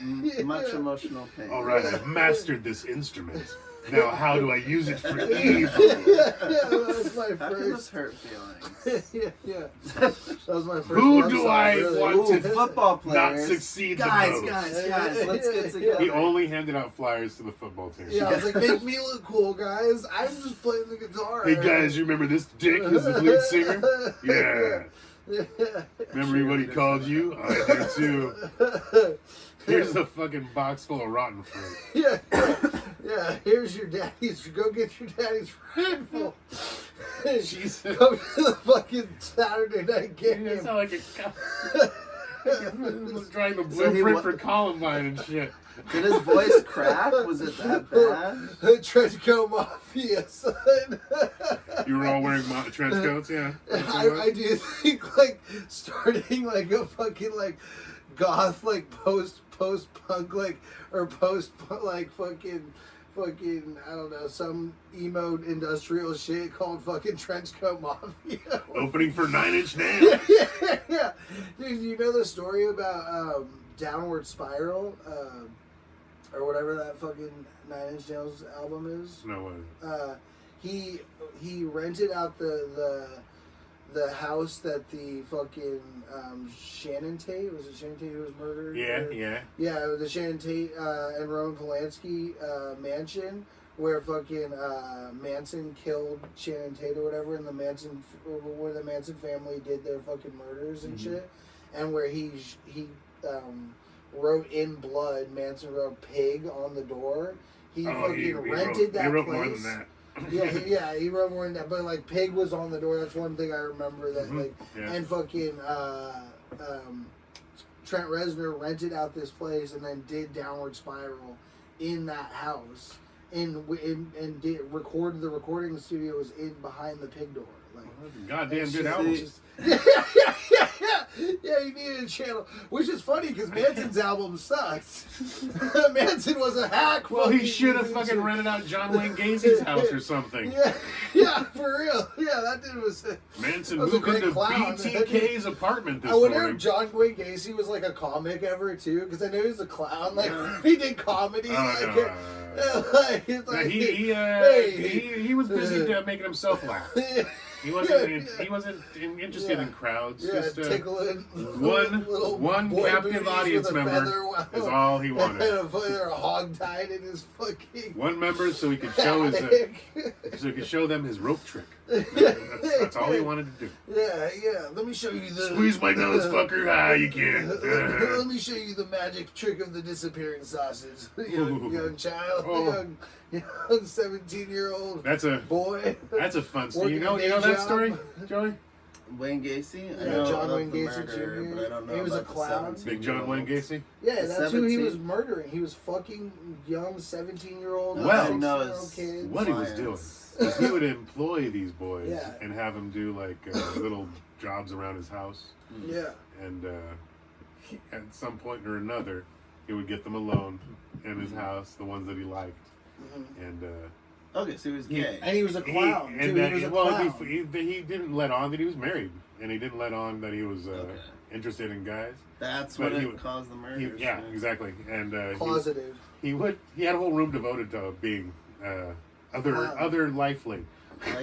much emotional pain? All right, I've mastered this instrument. Now, how do I use it for evil? That was my How can this first. hurt feelings? Yeah. That was my first. Who love do song, I really. want to Football players. not succeed the guys, most? guys, let's get together. He only handed out flyers to the football team. Yeah, I was like, make me look cool, guys. I'm just playing the guitar. Hey guys, you remember this dick as the lead singer? Yeah. Remember what he called you? I do too. Here's a fucking box full of rotten fruit. Yeah. Here's your daddy's. Go get your daddy's rifle. Jesus. Come to the fucking Saturday night game. It sounded like it was drawing the blueprint for Columbine and shit. Did his voice crack? Was it that bad? The trench coat mafia, son. You were all wearing trench coats, yeah. I do think like starting like a fucking like goth like post punk like or post like fucking I don't know, some emo industrial shit called fucking trench coat mafia. Opening for 9 Inch Nails. Yeah. Dude, you know the story about Downward Spiral? Or whatever that fucking 9 Inch Nails album is. No way. He rented out the house that the fucking Shannon Tate, was it Shannon Tate who was murdered? Yeah, the Shannon Tate and Roman Polanski mansion where fucking Manson killed Shannon Tate or whatever, and where the Manson family did their fucking murders and shit, and where he wrote in blood, Manson wrote pig on the door. He rented that place. He wrote more than that. He wrote more than that. But like pig was on the door. That's one thing I remember. That and fucking Trent Reznor rented out this place and then did Downward Spiral in that house. And did recorded the recording studio was in behind the pig door. Like goddamn good album. Yeah, he needed a channel, which is funny because Manson's album sucks. Manson was a hack. Well, he should have fucking rented out John Wayne Gacy's house or something. Yeah, for real. Yeah, that dude was. Manson moved into BTK's apartment this morning. I wonder morning. if John Wayne Gacy was like a comic ever too, because I know he was a clown. Like he did comedy. He was busy making himself laugh. He wasn't interested in crowds. Just tickling one captive audience member is all he wanted. They're hog tied in his fucking one member, so he could show them his rope trick. That's all he wanted to do. Yeah. Let me show you the squeeze my nose, fucker. You can't. Let me show you the magic trick of the disappearing sausage. Young child, young 17-year-old. That's a boy. That's a fun story. You know that story, Joey? Wayne Gacy? I know John Wayne Gacy Jr. But I don't know. He was a clown. Big John Wayne Gacy? Yeah, that's who he was murdering. He was fucking young 17-year-old. Kids. What he was doing is he would employ these boys and have them do like little jobs around his house. Yeah. And at some point or another, he would get them alone in his house, the ones that he liked. And okay, so he was gay. And he was a clown. He didn't let on that he was married. And he didn't let on that he was interested in guys. That's what caused the murder. Exactly. And closeted. He had a whole room devoted to being other lifelink.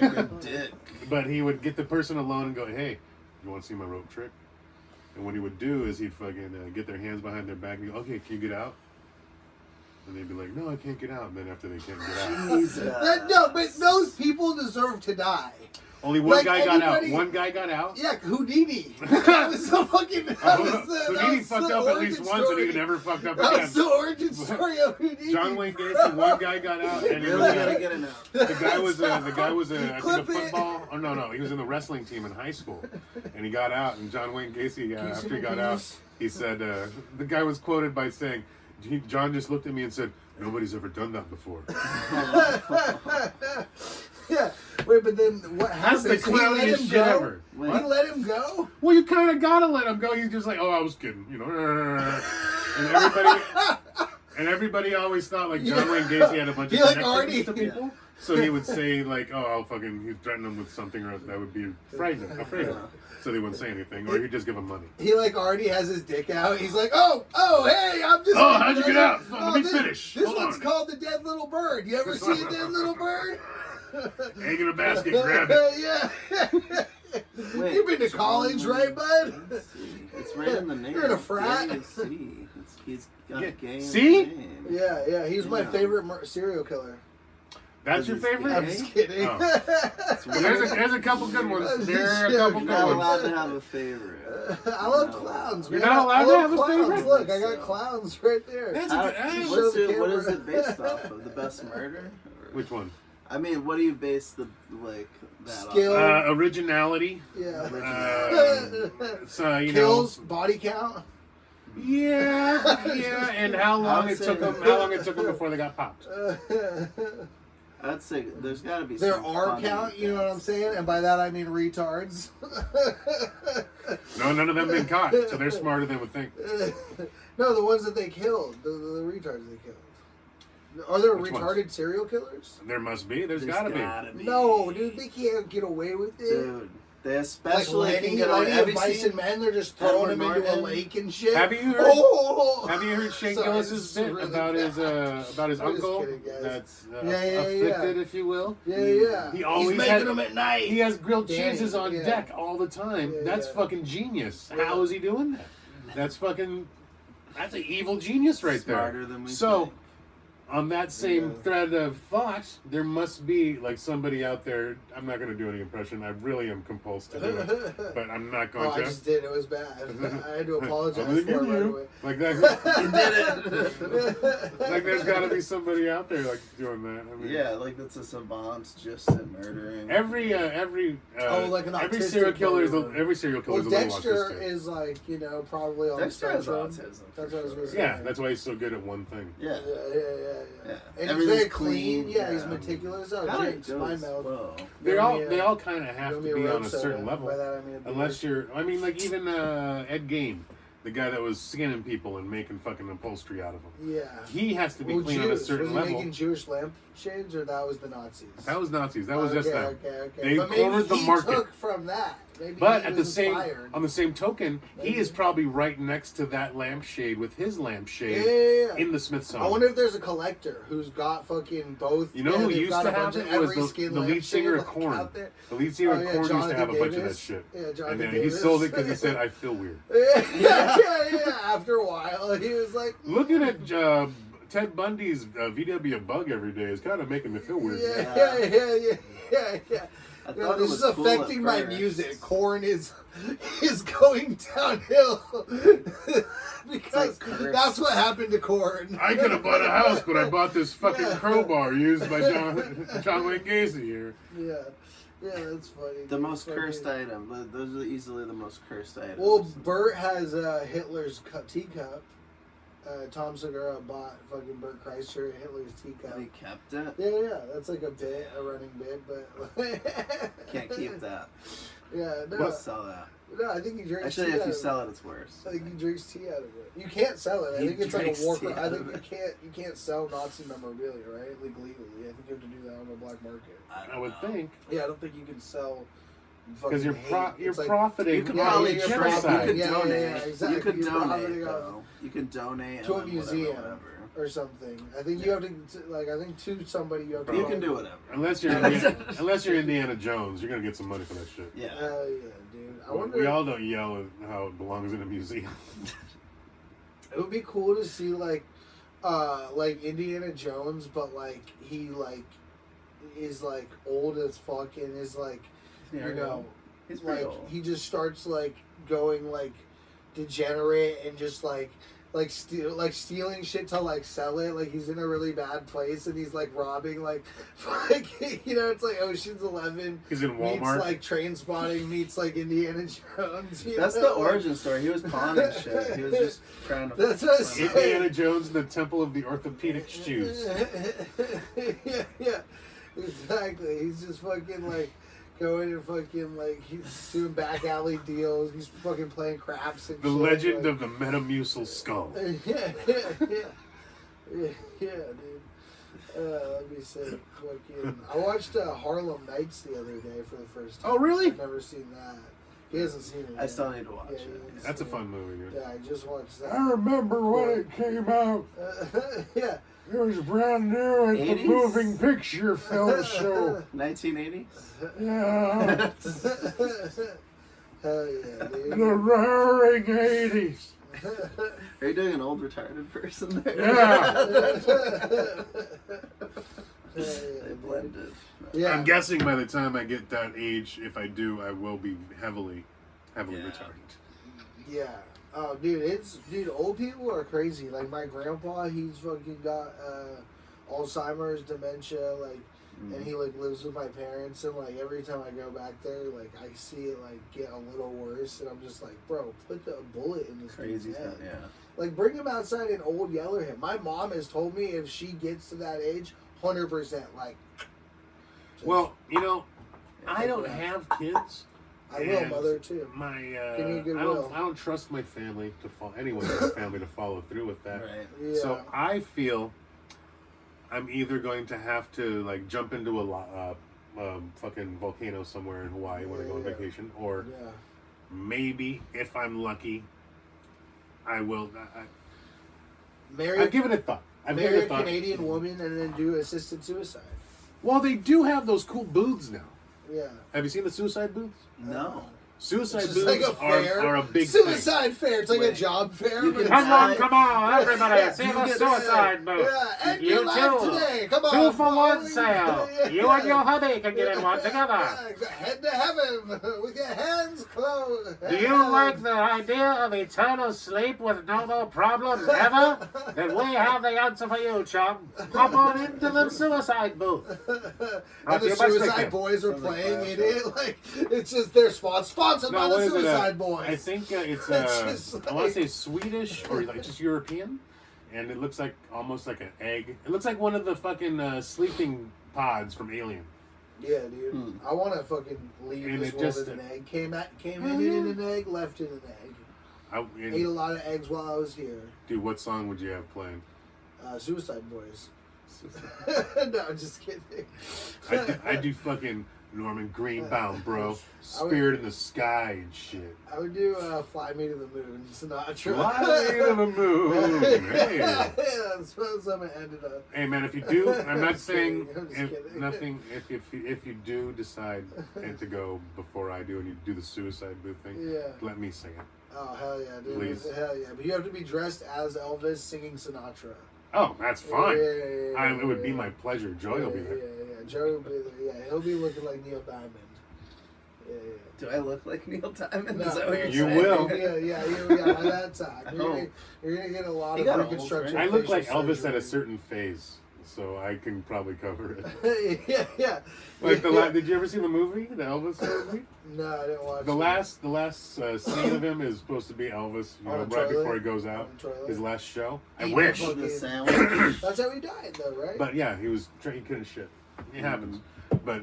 Like a dick. But he would get the person alone and go, hey, you want to see my rope trick? And what he would do is he'd fucking get their hands behind their back and go, okay, can you get out? And they'd be like, no, I can't get out. And then after they can't get out. Jesus. No, but those people deserve to die. Only one Like guy got out. anybody- One guy got out. Yeah, Houdini. That was the fucking. Houdini fucked up at least once and he never fucked up That again. was the origin story of Houdini. John Wayne Gacy, one guy got out, and he Really was, gotta get it out. the guy was I think Clip a it. football. Oh no, he was in the wrestling team in high school, and he got out. And John Wayne Gacy, after he got out, he said the guy was quoted by saying, John just looked at me and said, "Nobody's ever done that before." Yeah. Wait, but then what That's happened? the clowniest shit ever. He let him go? Well, you kind of gotta let him go. He's just like, "Oh, I was kidding," you know. And everybody always thought like John Wayne Gacy had a bunch of He like connections already- to people. So he would say like, "Oh, I'll fucking," he'd threaten them with something or that would be afraid of him. So they wouldn't say anything, or he'd just give them money. He like already has his dick out. He's like, oh, hey, I'm just. Oh, how'd you get out? Let me finish. This Hold one's on. called the dead little bird. You ever see a dead little bird? Egg in a basket, grab it. Yeah. Wait, You've been to college, right, bud? Let's see. It's right in the name. You're in a frat? He's got a game. See? Name. Yeah. He's my Yeah. favorite serial killer. That's your favorite? I'm just kidding. Oh. There's a couple good ones. There are a couple You're good not ones. allowed to have a favorite. I love clowns. You're man. not allowed I to love have a clowns. favorite? Look, I got clowns right there. What is it based off of? The Best Murder? Or- Which one? I mean, what do you base that Skill. off? Originality. Yeah. So you Kills, body count. know. Yeah, and how long it took them? How long it took them before they got popped? I'd say there's got to be. There some are funny count, you know what I'm bits. saying? And by that I mean retards. No, none of them been caught, so they're smarter than we think. No, the ones that they killed. The retards they killed. Are there Which retarded ones? serial killers? There must be. There's gotta be. No, dude, they can't get away with it. Dude, they Like especially can Lenny, get away. Lenny Have of you Mice seen? and Men, they're just throwing him Edward into a Norton? lake and shit. Have you heard? Oh! Have you heard Shane Sorry, Gillis's this is bit really about his bad. I'm just uncle kidding, guys. that's Yeah, afflicted, yeah. if you will? Yeah. He always He's making had- them at night. He has grilled Danny, cheeses on yeah. deck all the time. Yeah, That's yeah. fucking genius. Yeah. How is he doing that? That's fucking. That's an evil genius right Smarter there. than we So, think. on that same Yeah. thread of thought, there must be like somebody out there. I'm not going to do any impression. I really am compulsed to do it, but I'm not going Oh, I to. just did. It was bad. I had to apologize I'm for gonna it give right you away. like that. You did it. Like there's got to be somebody out there like doing that. I mean, Yeah, like that's a savant just at murdering. Every like an every autistic serial killer is murderer. every serial killer Well, is a little Dexter autistic. is like, probably on Dexter the has spectrum. autism. That's what I was going to say. Yeah, that's why he's so good at one thing. Yeah. Yeah. And he's Everything's very clean. Yeah, he's yeah. meticulous. Oh, Kinda drinks, my goes milk. slow. They all kind of have Give to me be road on a soda. certain level, By that I mean a beer. unless you're. I mean, like even Ed Gein, the guy that was skinning people and making fucking upholstery out of them. Yeah. He has to be Well, clean on a Jews. certain Was he level. making Jewish lampshades, or that was the Nazis? That was Nazis. That was just them. Okay. They But maybe cornered the he market. took from that. Maybe But he at the was same inspired. on the same token, he Maybe. is probably right next to that lampshade with his lampshade Yeah. in the Smithsonian. I wonder if there's a collector who's got fucking both. You know who they've used got to a have bunch it of was every the skin lead lampshade, singer of like, Korn. out there. The lead singer Oh, of yeah, Korn used to Jonathan have a bunch of that Davis. shit. Yeah, And Jonathan then he Davis. sold it because he said, "I feel weird." yeah. After a while, he was like, Looking at Ted Bundy's VW Bug every day is kind of making me feel weird. Yeah. I You know, thought it this was is cool affecting at my first. music. Korn is going downhill because cursed. that's what happened to Korn. I could have bought a house, but I bought this fucking Yeah. crowbar used by John Wayne Gacy here. Yeah, that's funny. The dude. most Fucking- cursed item. Those are easily the most cursed items. Well, Bert has Hitler's teacup. Tom Segura bought fucking Bert Kreischer Hitler's teacup. and he kept it. Yeah, that's like a running bit, but Can't keep that. Yeah, We'll sell that. no, I think he drinks. Actually, tea if out you of sell it, it's worse. I think he drinks tea out of it. You can't sell it. I He think it's like drinks a war tea crime. I out think of you can't sell Nazi memorabilia, right? Like legally. I think you have to do that on the black market. I would think Yeah, I don't think you can sell. because you're fucking hate. you're It's like- profiting. You could Yeah, probably you're you profiting. could Yeah, donate. exactly. You could You're donate profiting though. You could donate to a and museum. Whatever. or something. I think you have to like. I think to somebody you have to. You can do whatever. Unless you're Indiana Jones, you're gonna get some money for that shit. Yeah. Hell yeah, dude. I Well, wonder. we all don't yell at how it belongs in a museum. It would be cool to see like Indiana Jones, but like he like is like old as fuck and is like Yeah, you know he's pretty like old. he just starts like going like degenerate and just like stealing shit to like sell it. Like he's in a really bad place and he's like robbing like it's like Ocean's 11. He's in Meets Walmart. like Train Spotting meets like Indiana Jones. That's the origin story. He was pawning shit. He was just trying to. That's what I said. Indiana Jones in the Temple of the Orthopedic Shoes. yeah, exactly. He's just fucking like going and fucking like he's doing back alley deals. He's fucking playing craps and The shit, legend like, of the Metamucil skull. yeah, dude. Let me say, fucking. I watched Harlem Nights the other day for the first time. Oh, really? I've never seen that. He hasn't seen it. I yet. still need to watch Yeah, it. he That's a hasn't fun movie, dude. seen it. Yeah, I just watched that. I remember when it came out. Yeah. It was brand new at the 80s? Moving Picture Film Show. 1980. Yeah. Hell yeah, dude. The roaring 80s. Are you doing an old retarded person there? Yeah. They blended. Yeah. I'm guessing by the time I get that age, if I do, I will be heavily Yeah. retarded. Yeah. Oh, dude, old people are crazy. Like my grandpa, he's fucking got Alzheimer's, dementia, like, and he like lives with my parents, and like every time I go back there, like I see it like get a little worse, and I'm just like, bro, put the bullet in this Crazy dude's head. stuff. Yeah. Like bring him outside and old yeller him. My mom has told me if she gets to that age, 100% like. just- Well, you know, Yeah, I don't yeah. have kids. I will, and mother too. My Give me goodwill. I don't trust my family to follow anyone in my family to follow through with that. Right. Yeah. So I feel I'm either going to have to like jump into a fucking volcano somewhere in Hawaii when I go on Yeah. vacation, or yeah. maybe if I'm lucky, I will. Marry I've given it thought. I've given marry it a thought. Canadian woman and then do assisted suicide. Well, they do have those cool booths now. Yeah. Have you seen the suicide booths? No. Suicide It's booths like a fair. are a big thing. suicide fair. It's like a Wait. job fair. You but can it's die. Come on, everybody, see You the get- suicide booth. Yeah, end You your life too. today. Come on. 2 for 1 folks. sale. Yeah. You and your hubby can get in one together. Yeah, head to heaven with your hands closed. Do you like the idea of eternal sleep with no more problems ever? Then we have the answer for you, chum. Hop on into the suicide booth. And the you must Suicide take it. Boys are Sounds like playing in Flash. it. Like it's just they're sponsored by what the is it, Suicide Boys. I think it's It's just I want to like- say Swedish or like just European, and it looks like almost like an egg. It looks like one of the fucking sleeping pods from Alien. Yeah, dude. I want to fucking leave And this it world just- in an egg. Came Hell in yeah. an egg, left in an egg. And, Ate a lot of eggs while I was here. dude, what song would you have playing? Suicide Boys. No, I'm just kidding. I do fucking Norman Greenbaum, bro. Spirit in the Sky and shit. I would do Fly Me to the Moon, Sinatra. Fly me to the moon. Hey. Yeah, that's what I'm gonna end it up. Hey man, if you do, I'm not Just saying kidding, I'm just if, kidding. nothing. If you do decide and to go before I do, and you do the suicide booth thing, Yeah. let me sing it. Oh hell yeah, dude! Please. Hell yeah! But you have to be dressed as Elvis singing Sinatra. Oh, that's fine. Yeah, It would be my pleasure. Joy will be there. Yeah. Joey will be there. Yeah, he'll be looking like Neil Diamond. Yeah. Do I look like Neil Diamond? No, Is that what you're You saying? will. Yeah. By that time, Oh. you're gonna get a lot He of got old, reconstruction. right? I look like facial Elvis at surgery. a certain phase, so I can probably cover it. yeah. Like did you ever see the movie, the Elvis movie? No, I didn't watch The it. last scene of him is supposed to be Elvis, On right the toilet? before he goes out. On the toilet? His last show. I Eating wish. a The sandwich. That's how he died, though, right? But yeah, he couldn't shit. It happens. But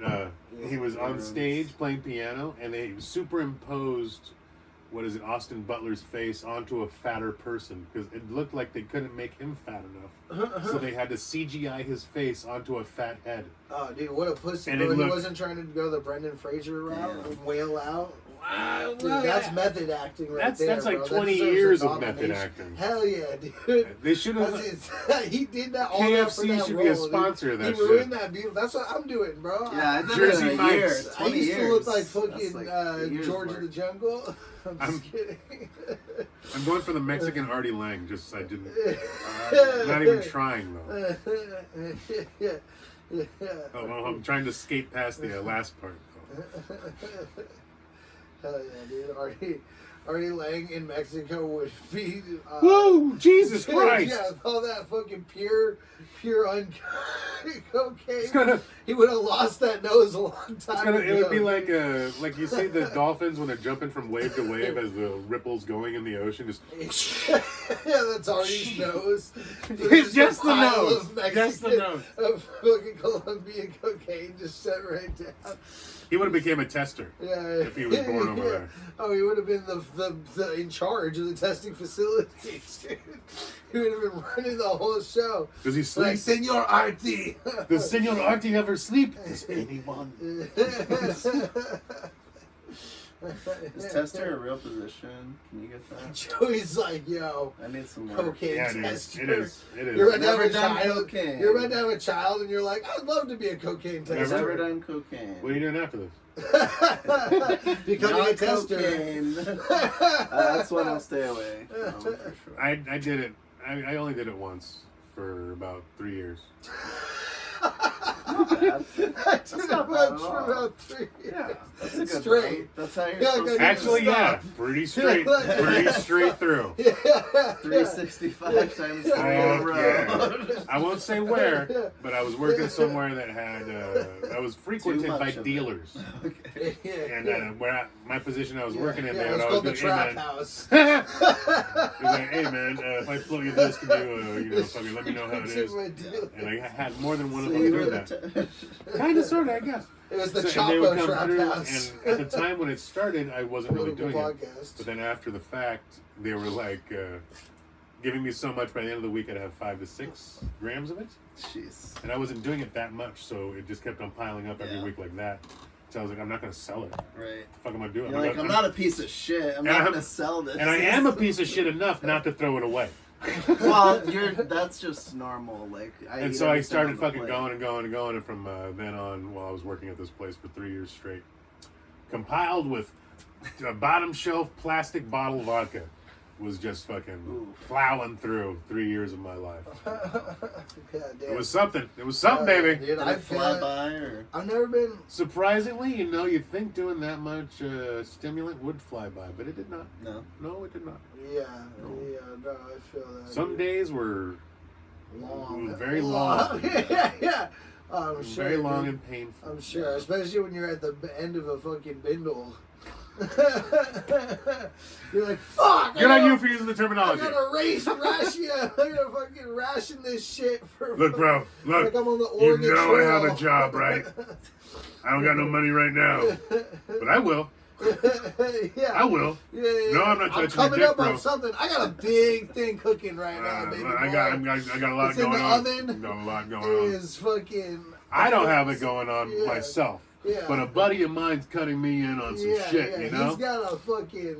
he was on Yeah. stage playing piano, and they superimposed Austin Butler's face onto a fatter person because it looked like they couldn't make him fat enough, so they had to CGI his face onto a fat head. Oh, dude, what a pussy! And But it he looked- wasn't trying to go the Brendan Fraser route and wail out. Dude, that's method acting right That's there. that's like bro. 20 That deserves years a of method nomination. acting. Hell yeah, dude. They should have. He did that all that for KFC that should role, be a dude. sponsor of that He shit. ruined that deal. That's what I'm doing, bro. Yeah, I did Jersey it in a year. Mike's. 20 I used years. to look like That's fucking like years George of work. the Jungle. I'm I'm- just kidding. I'm going for the Mexican Artie Lang. Just I didn't. Not even trying though. yeah. Oh, well, I'm trying to skate past the last part. Though. Hell yeah, dude. Artie Lang in Mexico would be. Whoa, Jesus Christ! Yeah, all that fucking pure cocaine. It's gonna. He would have lost that nose a long time ago. It would be like you see the dolphins when they're jumping from wave to wave as the ripples going in the ocean. Just Yeah, that's Artie's nose. It's just the pile nose. of Mexican- Just the nose. Of fucking Colombian cocaine just set right down. he would have became a tester Yeah, if he was born over there. Oh, he would have been the in charge of the testing facilities, dude. He would have been running the whole show. Does he sleep? Like, Senor Artie. Does Senor Artie ever sleep? Does anyone? Is tester a real position? Can you get that? Joey's like, yo, I need some more. cocaine Yeah, dude. tester. It is. It is. You're about to have Never a done child. cocaine. You're about to have a child, and you're like, I'd love to be a cocaine tester. Never done cocaine. What are you doing after this? Becoming Not a tester. cocaine. That's when I'll stay away from, for sure. I did it. I only did it once for about 3 years. Not bad. I did it not bad once at for all. about 3 years. Yeah, that's a good Straight. route. That's how you're Yeah, supposed good. to Actually, yeah, Stop. pretty straight, pretty straight through. Yeah. 365 times 3 in a Oh, row. yeah. I won't say where, but I was working somewhere that had I was frequented Too by much of it. dealers, Okay. and my position I was working in Yeah, there, it's I called was the doing, trap hey, man, house. it was like, hey man, if I float you this, can you fucking let me know how it is. And I had more than one So of them you doing were that. Kind of, sort of, I guess. It was the And they would Chapo come trap through, house. and at the time when it started, I wasn't really Political doing it. podcast. But then after the fact, they were like giving me so much. By the end of the week, I'd have 5 to 6 grams of it, Jeez. and I wasn't doing it that much, so it just kept on piling up every Yeah. week like that. So I was like, I'm not gonna sell it. Right. The fuck am I doing? You're like, I'm not a piece of shit. I'm And not I'm- gonna sell this. And I am a piece of shit enough not to throw it away. Well, that's just normal. Like, And eat so I everything started on the fucking plate. going and going and going, and from then on, while I was working at this place for 3 years straight, compiled with a bottom shelf plastic bottle vodka, was just fucking Oof. plowing through 3 years of my life. Yeah, damn. It was something. It was something, baby. Dude, Did I it fly feel by or? I've never been. Surprisingly, you'd think doing that much stimulant would fly by, but it did not. No. No, it did not. Yeah, no, I feel that. Some dude. days were long, very long. yeah. Oh, I'm sure. very long dude. and painful. I'm sure, especially when you're at the end of a fucking bindle. You're like, fuck! Good I on you gotta- for using the I terminology. gotta ration. I gotta fucking ration this shit for. Look, bro. Look. Like I'm on the You Oregon know I have Trail. a job, right? I don't got no money right now, but I will. Yeah. I will. Yeah. No, I'm not touching I'm your coming dick, up bro. on something. I got a big thing cooking right now, baby. I boy. got a lot It's in going the on. oven. Got a lot It going on. is fucking. I don't have it going on Yeah. myself, Yeah. but a buddy of mine's cutting me in on some shit, you know. He's got a fucking.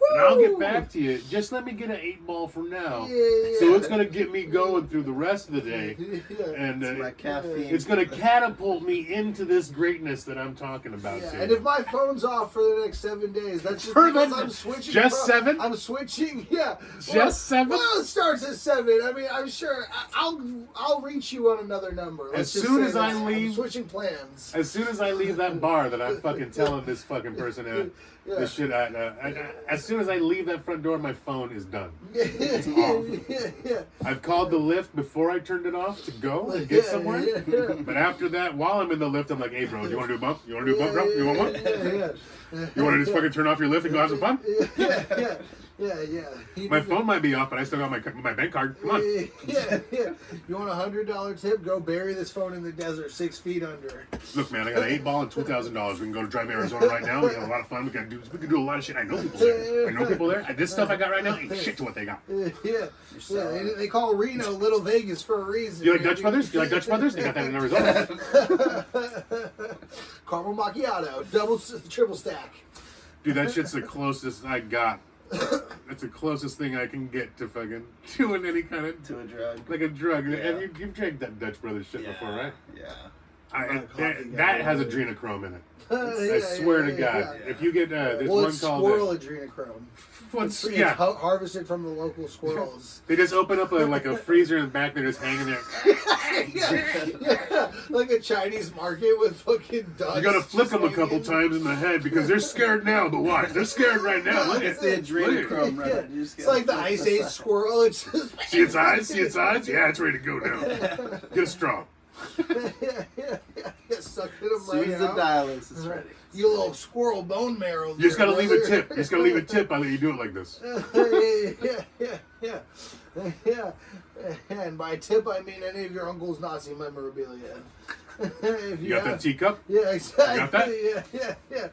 And I'll get Woo! back to you. Just let me get an 8-ball from now. Yeah. So it's gonna get me going through the rest of the day, Yeah. and It's my caffeine. it's gonna catapult me into this greatness that I'm talking about. Yeah, too. and if my phone's off for the next 7 days, that's just For because the- I'm switching. just 7? I'm switching. Yeah, Just 7? Well, it starts at 7. I mean, I'm sure I'll reach you on another number. Let's As just soon say as I that. I'm leave- switching plans. As soon as I leave that bar that I'm fucking telling this fucking person this shit at, as soon as I leave that front door, my phone is done. Yeah. I've called the lift before I turned it off to go and get somewhere. Yeah. But after that, while I'm in the lift, I'm like, hey, bro, do you want to do a bump? You want to do a bump, bro? You want one? You want to just fucking turn off your lift and go have some fun? Yeah. My phone might be off, but I still got my bank card. Come on. Yeah. You want $100 tip? Go bury this phone in the desert 6 feet under. Look, man, I got an 8-ball and $2,000. We can go to Drive Arizona right now. We have a lot of fun. We can do a lot of shit. I know people there. This stuff I got right now ain't shit to what they got. Yeah. They call Reno Little Vegas for a reason. You like Dutch Brothers? They got that in Arizona. Caramel macchiato, triple stack. Dude, that shit's the closest I got. That's the closest thing I can get to fucking doing any kind of To a drug. like a drug. Yeah. You've drank that Dutch Brothers shit before, right? Yeah. That has adrenochrome in it. I swear to God, if you get there's well, one it's called squirrel adrenochrome. what's It's yeah. harvested from the local squirrels. They just open up like a freezer in the back. They're just hanging there. yeah, like a Chinese market with fucking ducks. You gotta flick them a couple hanging. times in the head because they're scared now. But watch, they're scared right now. Look It's at the it. adrenochrome, Yeah. right? It's like the Ice Age squirrel. It's just See its eyes? See its eyes? Yeah, it's ready to go now. Get a straw. yeah. Suck it As soon as it out. dilates, it's ready. You little squirrel bone marrow. You just gotta leave a tip. You just gotta leave a tip. I let you do it like this. Yeah. And by tip, I mean any of your uncle's Nazi memorabilia. If You got that teacup? Yeah, exactly. You got that? Yeah.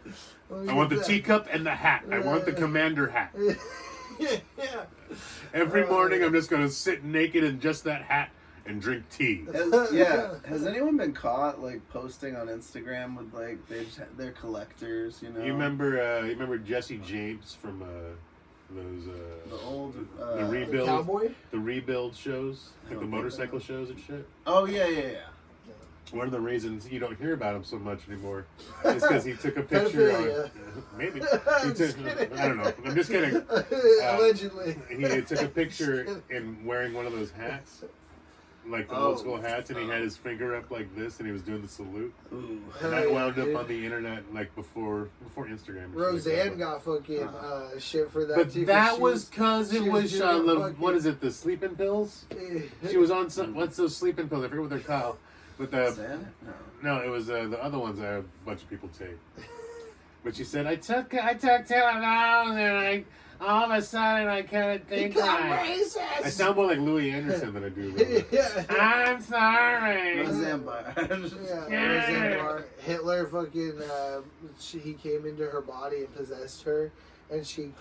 I want the teacup and the hat. I want the commander hat. Yeah. Every morning, I'm just gonna sit naked in just that hat and drink tea. Has anyone been caught like posting on Instagram with like they're collectors? You know. You remember Jesse James from those the old the rebuild Cowboy? the rebuild shows, like the motorcycle shows and shit. Oh yeah. One of the reasons you don't hear about him so much anymore is because he took a picture on maybe he took, I don't know. I'm just kidding. Allegedly. He took a picture in wearing one of those hats, like the old school hats, and he had his finger up like this, and he was doing the salute. Ooh. And that wound up on the internet like before Instagram. Roseanne got fucking shit for that. But too, that she was because it she was doing fucking- what is it? The sleeping pills. She was on some what's those sleeping pills? I forget what they're called. But no, it was the other ones that a bunch of people take. But she said I took 2 of those and all of a sudden I couldn't think right. I sound more like Louis Anderson than I do. I'm sorry. Roseanne Barr. Roseanne Barr. Hitler fucking he came into her body and possessed her, and she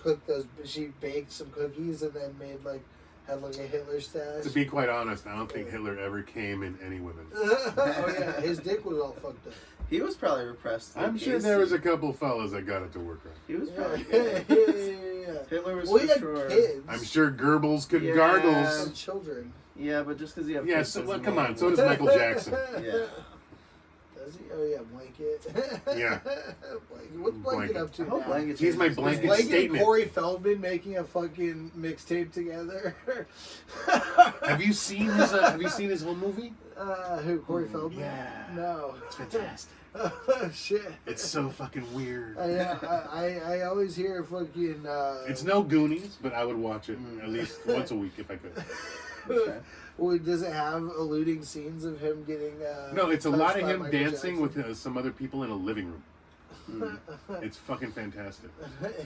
baked some cookies and then had like a Hitler stash. To be quite honest, I don't think Hitler ever came in any women. Oh yeah, his dick was all fucked up. He was probably repressed. I'm sure there was a couple fellas that got it to work right. He was probably Yeah. gay. Hitler was Well, he for had sure. kids. I'm sure Goebbels could Yeah. gargles. And children. Yeah, but just because you have Yeah, kids so doesn't come mean- on. So does Michael Jackson. Yeah. Does he? Oh yeah, Blanket. Yeah. Blanket. What's Blanket up to I hope now? Blanket He's my changes. blanket Blanket and statement. Corey Feldman making a fucking mixtape together. Have you seen his whole movie? Who? Corey Feldman? Yeah. No. It's fantastic. Oh shit. It's so fucking weird. I always hear fucking. It's no Goonies, but I would watch it at least once a week if I could. Okay. Well, does it have alluding scenes of him getting? No, it's a touched lot of by him Michael dancing Jackson? with some other people in a living room. It's fucking fantastic.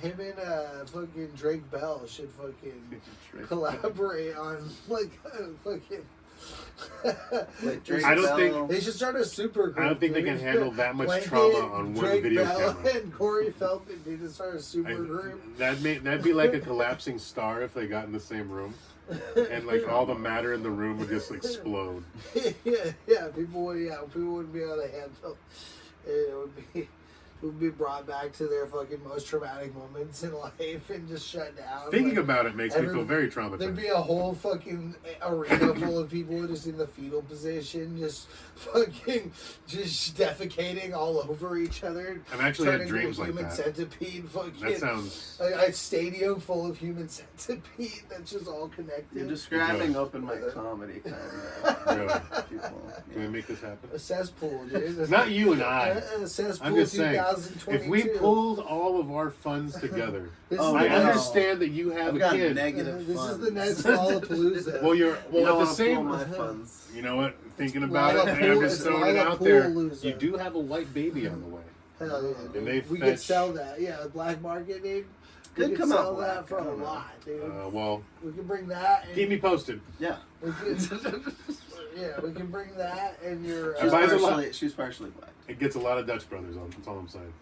Him and fucking Drake Bell should fucking Drake collaborate on fucking. Like Drake I don't Bell. think- They should start a super group. I don't think they can dude. handle that much Blanket, trauma on one Drake video Bell camera. and Corey Feldman need to start a super group. That'd be like a collapsing star if they got in the same room, and like all the matter in the room would just explode. yeah, people wouldn't be able to handle. It would be brought back to their fucking most traumatic moments in life and just shut down. Thinking about it makes me feel very There'd traumatized. be a whole fucking arena full of people just in the fetal position, just defecating all over each other. I've actually had turning dreams into a like human that. centipede. Fucking That sounds. a stadium full of human centipede that's just all connected. You're describing Yeah. open mic comedy kind of Really. people. Can we make this happen? A cesspool, dude. Not you and I. A cesspool I'm just saying, 2022. if we pulled all of our funds together, This Oh, is I the no. understand that you have I've a got kid. negative This funds. is the next Lollapalooza. Well, You at don't the want to pull same. my funds. You know what? Thinking about it, Lollapalooza. I'm just throwing it out there. Lollapalooza. You do have a white baby on the way. Hell yeah, dude. And they We fetch- could sell that. Yeah, the black market, dude. We Could could come sell out that black, for I a don't know. lot, dude. Well, We can bring that. And keep me posted. Yeah. we could, Yeah, we can bring that and your. She's partially black. It gets a lot of Dutch brothers on. That's all I'm saying.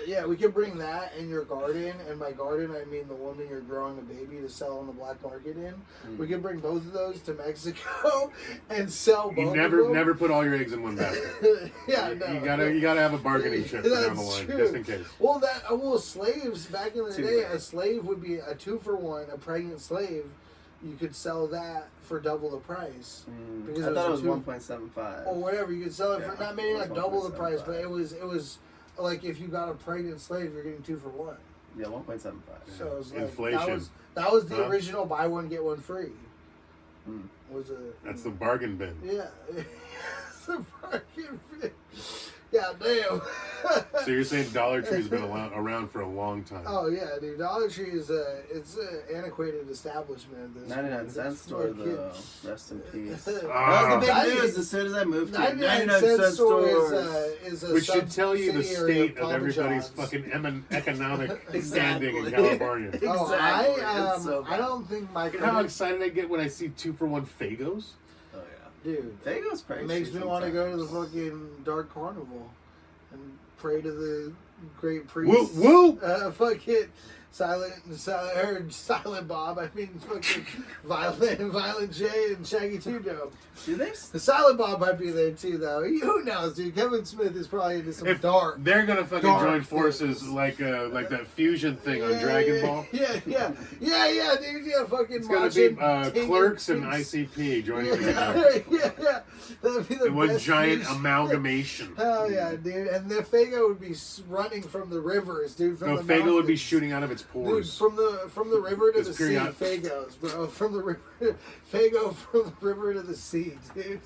Yeah, we can bring that in your garden, and by garden I mean the one that you're growing a baby to sell on the black market in. We can bring both of those to Mexico and sell both. You of them. never put all your eggs in one basket. Yeah, no. You gotta have a bargaining chip down the line, true. just in case. Well, slaves back in the day, a slave would be a 2-for-1. A pregnant slave, you could sell that for double the price. Because I thought it was 1.75. Or whatever, you could sell it for not double the price, but it was like if you got a pregnant slave, you're getting 2-for-1. Yeah, 1.75. So it was like, inflation. That was the original buy one get one free. That's the bargain bin. Yeah, it's a bargain bin. Yeah, damn. So you're saying Dollar Tree's been around for a long time? Oh yeah, dude. Dollar Tree is it's an antiquated establishment. At this 99-cent store though. Rest in peace. That Ah. was the big news as soon as I moved here. 99-cent store is a which should tell you the state of Papa everybody's John's. fucking economic standing in Exactly. California. Oh, It's so I don't think my You know how excited I get when I see 2-for-1 Fagos? Oh dude. yeah. Fago's pricey. It makes me want to go to the fucking Dark Carnival and pray to the great priest. Whoop, whoop. Fucking Silent Bob. I mean, fucking Violent J and Shaggy Two Dope. Do they? The Silent Bob might be there too, though. Who knows, dude? Kevin Smith is probably into some dark. They're gonna fucking dark join forces things. like that fusion thing on Dragon Ball. Yeah, dude. Yeah, fucking. It's gonna be Clerks and ICP joining together. Yeah. That'd be the In one best giant fusion. amalgamation. Hell yeah, dude. And the Fago would be running from the rivers, dude. From No, the Fago would be mountains. shooting out of its Dude, pores. from the river to It's the sea, period- Fagos, bro. From the river, Fago from the river to the sea, dude.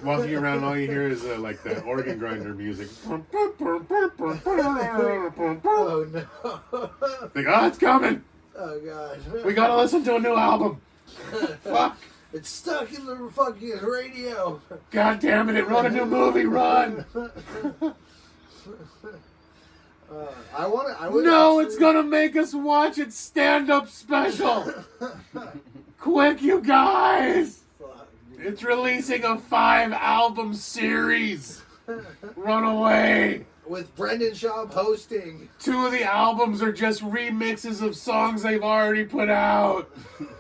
Walking around, all you hear is like the organ grinder music. Oh no. Like, oh, it's coming. Oh god. We gotta listen to a new album. Fuck. It's stuck in the fucking radio. God damn it! It wrote a new movie. Run. I would. No, actually- it's gonna make us watch its stand-up special. Quick, you guys! Fuck, dude. It's releasing a 5-album series. Run away! With Brendan Schaub hosting. 2 of the albums are just remixes of songs they've already put out.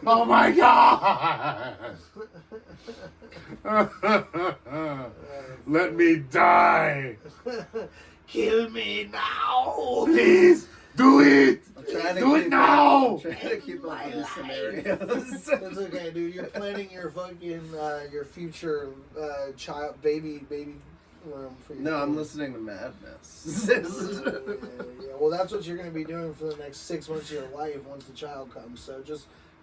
Oh my god! Let me die! Kill me now. Please, do it! I'm trying to Do it keep now! I'm trying to keep up with the scenarios. It's okay, dude. You're planning your fucking your future baby room for your. No, I'm kid. listening to Madness. Yeah. Well, that's what you're going to be doing for the next 6 months of your life once the child comes. So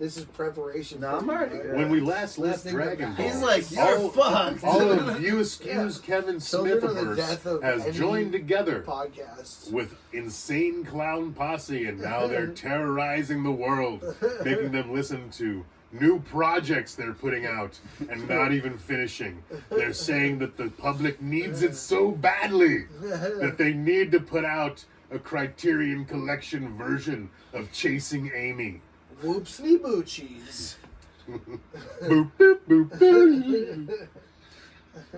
this is preparation. No, for I'm you, already right? good. When we last left Listening to Dragon Ball, He's like, you're fucked. all of you excuse Yeah. Kevin Children of the Smithiverse death of has any joined together Podcast. with Insane Clown Posse, and now they're terrorizing the world, making them listen to new projects they're putting out and not even finishing. They're saying that the public needs it so badly that they need to put out a Criterion Collection version of Chasing Amy. Whoopsie boochies. Boop, boop, boop, boop.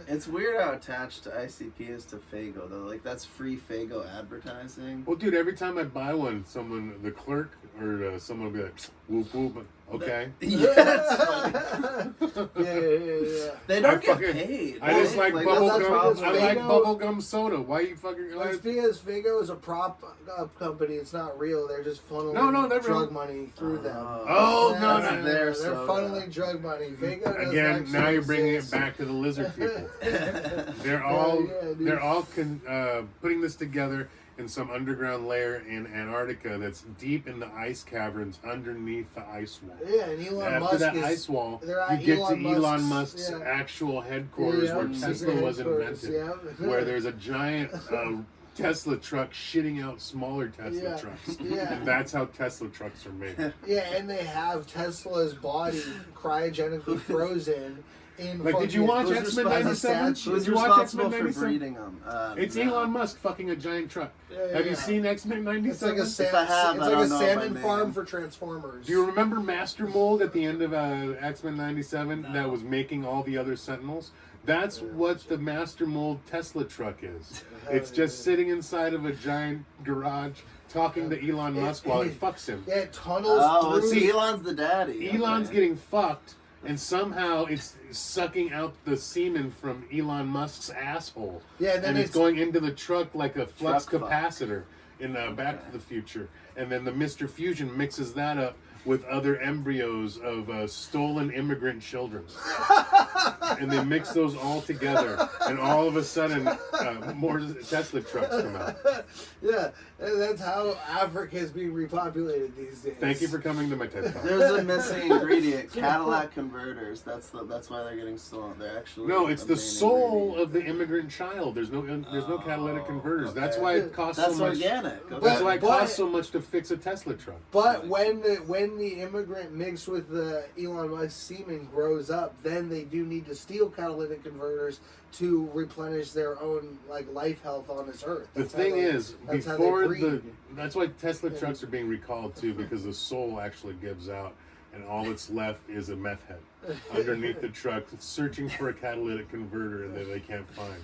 It's weird how attached to ICP is to Fago though. Like that's free Fago advertising. Well, dude, every time I buy one, the clerk or someone will be like, whoop, whoop, okay. Yeah, it's funny. Yeah. They don't I get fucking- paid. I just like that's bubble the gum. problem. I like Fago- bubblegum soda. Why you fucking? It's because Fago is a prop up company. It's not real. They're just funneling No, they're drug real. money through them. Oh, no, that's no. their They're soda. funneling drug money. Fago doesn't Again, actually now you're bringing it exist. back to the lizard people. They're all putting this together in some underground layer in Antarctica that's deep in the ice caverns underneath the ice wall. Yeah, and Elon After Musk that is ice wall, they're you at get Elon to Elon Musk's, Musk's yeah. actual headquarters where Yeah, Tesla was headquarters, invented, yeah. where there's a giant Tesla truck shitting out smaller Tesla Yeah, trucks. yeah. And that's how Tesla trucks are made. Yeah, and they have Tesla's body cryogenically frozen Like, did you watch Who's X-Men responsible- 97? Who's Did you watch X-Men responsible for 97? breeding them? It's no. Elon Musk fucking a giant truck. Yeah, Have you yeah. seen X-Men 97? It's like a, If I have, I don't know salmon by farm name. for Transformers. Do you remember Master Mold at the end of X-Men 97 that was making all the other Sentinels? That's what the Master Mold Tesla truck is. It's just sitting inside of a giant garage talking to Elon Musk while he fucks him. Yeah, it tunnels Oh, through. see, Elon's the daddy. Elon's Okay. getting fucked, and somehow it's sucking out the semen from Elon Musk's asshole. Yeah, and then it's it's- going into the truck like a flux Truck fuck. capacitor in Back to the Future. And then the Mr. Fusion mixes that up with other embryos of stolen immigrant children. And they mix those all together, and all of a sudden, more Tesla trucks come out. Yeah, and that's how Africa is being repopulated these days. Thank you for coming to my TED Talk. There's a missing ingredient: Cadillac converters. That's why they're getting stolen. They're actually No, it's a the main soul ingredient. of the immigrant child. There's no catalytic converters. That's okay. why it costs That's so much. organic. Okay. That's why it But- costs so much to fix a Tesla truck. But when the immigrant mixed with the Elon Musk semen grows up, then they do need to steal catalytic converters to replenish their own like life health on this earth. The That's how thing they- is, that's how they before breed. that's why Tesla trucks are being recalled too, because the soul actually gives out, and all that's left is a meth head underneath the truck, searching for a catalytic converter that they can't find.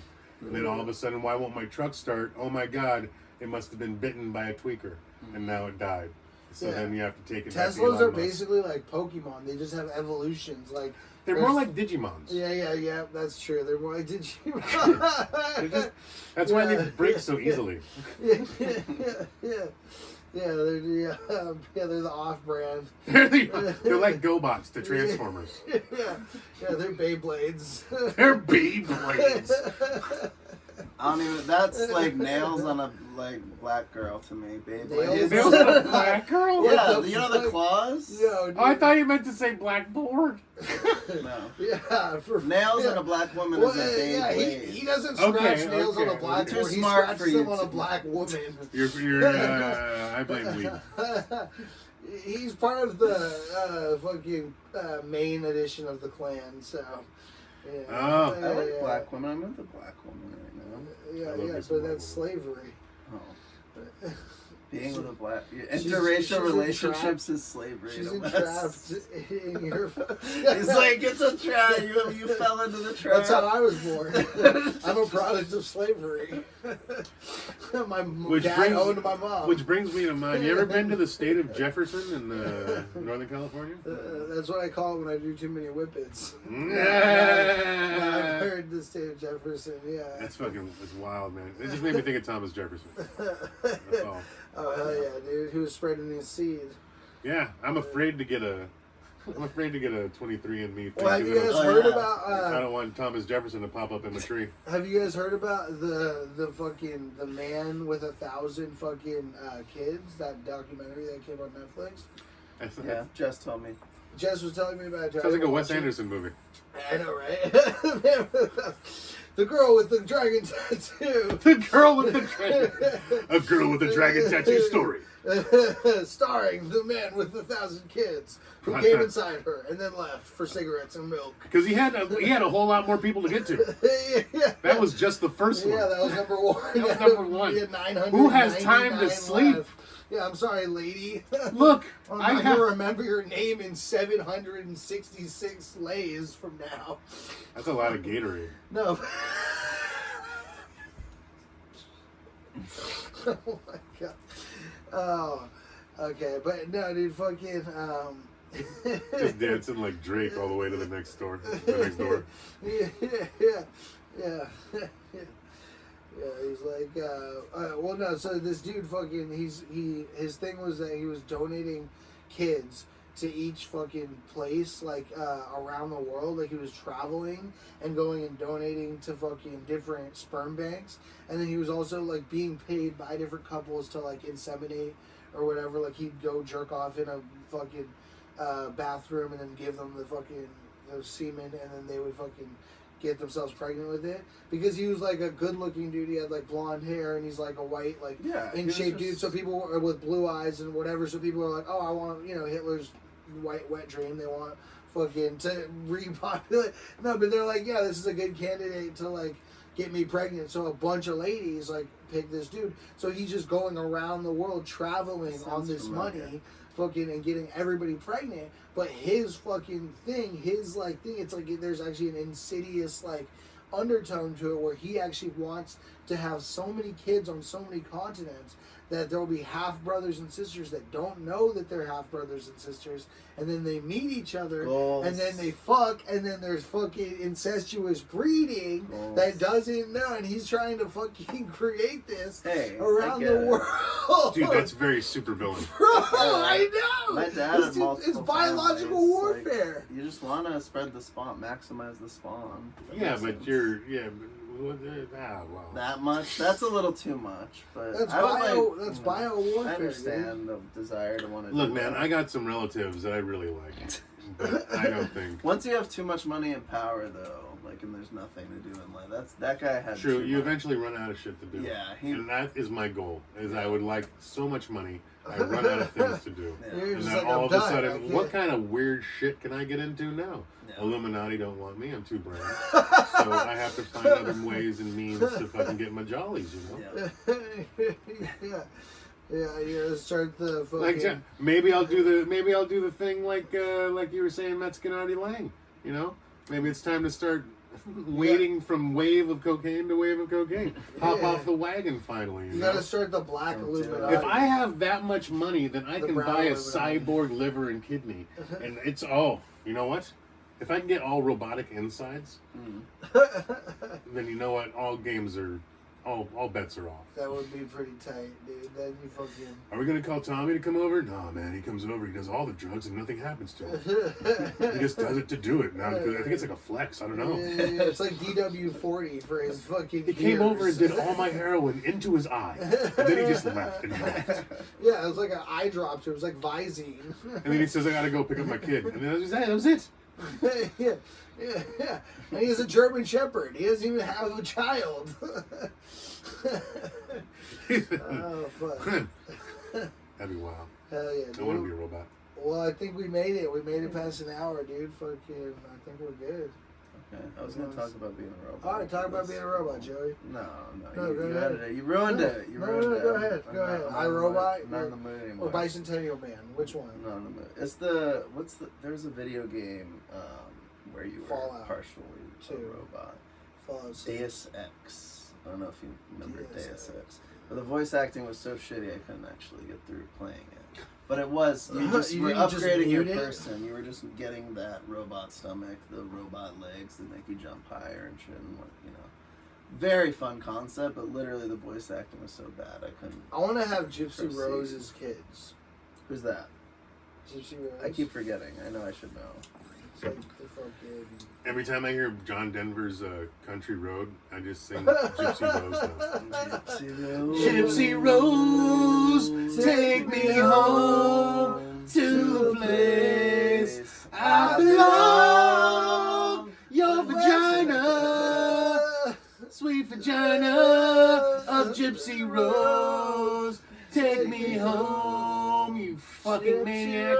And then all of a sudden, why won't my truck start? Oh my God, it must have been bitten by a tweaker, and now it died. So Yeah. then you have to take it back to Teslas Elon are Musk. basically like Pokemon. They just have evolutions. Like They're more like Digimons. yeah. That's true. They're more like They're just- that's why they break so easily. yeah. They're the off-brand. They're like GoBots to Transformers. yeah, they're Beyblades. They're Beyblades. I don't even. That's like nails on a black girl to me, babe. Nails? Nails on a black girl? Yeah, What the you know the fuck? claws. Yo, dude. Oh, I thought you meant to say blackboard. No. Yeah, Nails yeah. on a black woman Well, is a yeah, Beyblade. he doesn't Okay, scratch nails on a okay. black Too woman. He smart scratches for you them on a to- black woman. I blame weed. He's part of the fucking main edition of the clan, so. Yeah. Oh. I like black women. I'm with the black woman right now. Yeah, I love yeah, me some but black that's women. slavery. Oh. Being with a black she's interracial relationships entrapped. is slavery. She's to us. entrapped in your. He's like, it's a trap. You fell into the trap. That's how I was born. I'm a product of slavery. My dad owned my mom. Which brings me to mind. You ever been to the state of Jefferson in Northern California? That's what I call it when I do too many whippets. I've Nah. heard the state of Jefferson, yeah. That's it's wild, man. It just made me think of Thomas Jefferson. That's all. Oh, hell yeah, dude. He was spreading his seed. Yeah, I'm afraid to get a 23andMe thing. Well, have you because guys Oh, heard yeah. about, I don't want Thomas Jefferson to pop up in the tree. have you guys heard about the man with 1,000 fucking kids, that documentary that came on Netflix? Yeah, Jess told me. Jess was telling me about it. Sounds like a Wes Anderson movie. I know, right? The girl with the dragon tattoo. The girl with the dragon. A girl with a dragon tattoo story. Starring the man with 1,000 kids who came inside her and then left for cigarettes and milk. Because he had a whole lot more people to get to. Yeah. That was just the first one. Yeah, that was number one. That was number one. We had 999 Who has time to sleep? left. Yeah, I'm sorry, lady. Look, I'm I not have. gonna remember your name in 766 lays from now. That's a lot of Gatorade. No. Oh my god. Oh, okay, but no, dude, fucking. Just dancing like Drake all the way to the next door. The next door. Yeah. Yeah, he's like, well, no. So this dude, fucking, his thing was that he was donating kids to each fucking place, like around the world. Like he was traveling and going and donating to fucking different sperm banks, and then he was also like being paid by different couples to like inseminate or whatever. Like he'd go jerk off in a fucking bathroom and then give them the semen, and then they would fucking get themselves pregnant with it, because he was like a good looking dude. He had like blonde hair and he's like a white, like in shape dude. So people with blue eyes and whatever. So people were like, oh, I want, Hitler's white wet dream. They want fucking to repopulate. No, but they're like, yeah, this is a good candidate to like get me pregnant. So a bunch of ladies like pick this dude. So he's just going around the world traveling on this money, fucking, and getting everybody pregnant. But his fucking thing, it's like there's actually an insidious like undertone to it where he actually wants to have so many kids on so many continents that there will be half brothers and sisters that don't know that they're half brothers and sisters, and then they meet each other, and then they fuck, and then there's fucking incestuous breeding that doesn't know, and he's trying to fucking create this around the world. Dude, that's very super villain. Bro, I know. My dad had It's biological families. warfare. Like, you just want to spread the spawn, maximize the spawn. Yeah, but well. That much? That's a little too much. But That's that's bio warfare. I understand the desire to want to. Look, do man, that. I got some relatives that I really like, but I don't think. Once you have too much money and power, though, like, and there's nothing to do in life. That guy had. True, too you much. eventually run out of shit to do. Yeah, and that is my goal. Is I would like so much money, I run out of things to do, Yeah. You're and just then like, all I'm of a done. sudden, what kind of weird shit can I get into now? Yeah. Illuminati don't want me. I'm too brave, so I have to find other ways and means to fucking get my jollies. You know. Yeah. Yeah, start the fucking... Like maybe I'll do the thing like you were saying, Metzger Lang. You know, maybe it's time to start wading from wave of cocaine to wave of cocaine. Hop off the wagon finally. You gotta start the black Illuminati. If I have that much money, then I can buy a cyborg liver and kidney, and it's you know what? If I can get all robotic insides, then you know what? All games are, all bets are off. That would be pretty tight, dude. Then you fucking... Are we gonna call Tommy to come over? No, man. He comes over. He does all the drugs, and nothing happens to him. He just does it to do it. Now, I think it's like a flex. I don't know. Yeah, it's like DW40 for his fucking... He came over and did all my heroin into his eye, and then he just left and left. Yeah, it was like an eye drop. It was like Visine. And then he says, "I gotta go pick up my kid," and then that was it. yeah. And he's a German Shepherd. He doesn't even have a child. Oh, fuck. That'd be wild. Hell yeah, dude. I want to be a robot. Well, I think we made it. We made it past an hour, dude. Fucking, I think we're good. Okay. I was gonna talk about being a robot. All right, talk about being a robot, Joey. No, No, you go had ahead. it. You ruined it. You No, ruined no, it. go ahead. I'm Go ahead. not- I, Robot? I'm not in the mood anymore. Or Bicentennial Man? Which one? No, no, no. It's there's a video game where you were Fallout partially a 2. robot. Fallout 6. Deus Ex. I don't know if you remember Deus Deus Ex. Ex. But the voice acting was so shitty I couldn't actually get through playing it. But it was, you just You were didn't just upgrading your mute it? person. You were just getting that robot stomach, the robot legs that make you jump higher and shit. And you know, very fun concept, but literally the voice acting was so bad I couldn't. I want to have Gypsy Proceed. Rose's kids. Who's that? Gypsy Rose. I keep forgetting. I know I should know. It's like the fucking... Every time I hear John Denver's Country Road, I just sing Gypsy Rose now. Gypsy Rose, take me home to the place I belong. Your vagina, sweet vagina of Gypsy Rose, take me home, you fucking maniac.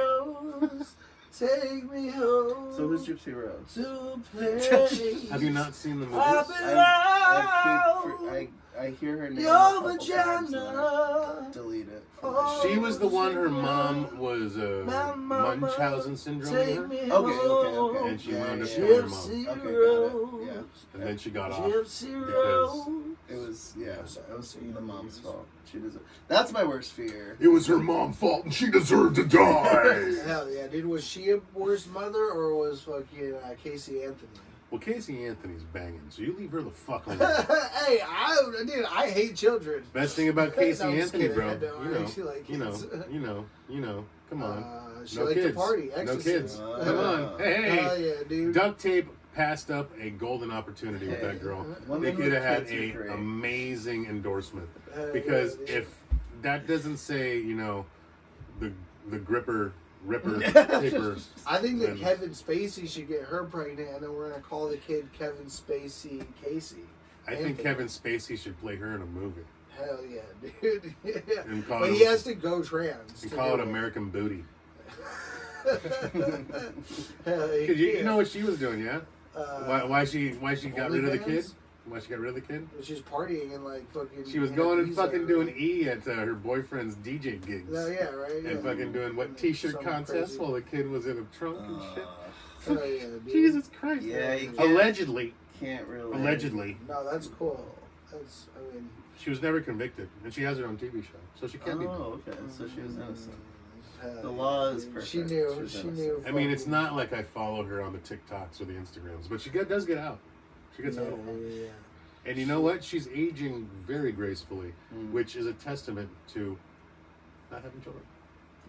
Take me home. So who's Gypsy Rose? To play. Have you not seen the movie? I hear her name. Your a couple times and vagina. I delete it. She was the one. Her mom was Munchausen syndrome. Take in me her, Okay. and she wound up yeah. killing her mom. Gypsy Okay, got Rose. it. Yeah. And then she got off Gypsy because Rose. It was the mom's fault. She deserved. That's my worst fear. it was her mom's fault, and she deserved to die. Hell yeah, dude. Was she a worse mother or was fucking Casey Anthony? Well, Casey Anthony's banging, so you leave her the fuck alone. Hey, I hate children. Best thing about Casey No, I'm just Anthony, kidding. bro, I don't. I actually like you know, kids. come on. She No liked kids. to party. No Ecstasy. kids. Come on. Hey. Hell yeah, dude. Duct tape passed up a golden opportunity with that girl. They Women could with have had kids are an great. amazing endorsement. Hell Because yeah, dude. if that doesn't say, the gripper, ripper, taper. I think that then- Kevin Spacey should get her pregnant, and then we're gonna call the kid Kevin Spacey Casey. I think Kevin Spacey should play her in a movie. Hell yeah, dude. Yeah. And call But it- he has to go trans. And to call do it American Booty. Cause you know what she was doing, yeah? Why she got rid of the kid? OnlyFans? Why she got rid of the kid? She's partying and like fucking. She was in going and Ibiza, fucking right? doing E at her boyfriend's DJ gigs. Oh yeah, right. And Yeah. fucking doing what t-shirt Something contests crazy. while the kid was in a trunk and shit. Oh yeah, dude. Jesus Christ. Yeah, you can't, Allegedly. can't really. Allegedly. No, that's cool. That's, I mean. She was never convicted. And she has her own TV show. So she can't be. Oh, okay. So she was innocent. Hell The yeah, law is dude. perfect. She knew. She was She innocent. knew. I mean, it's not like I follow her on the TikToks or the Instagrams, but she does get out. She gets Yeah, out a lot. yeah. And you know what? She's aging very gracefully, Mm. which is a testament to not having children.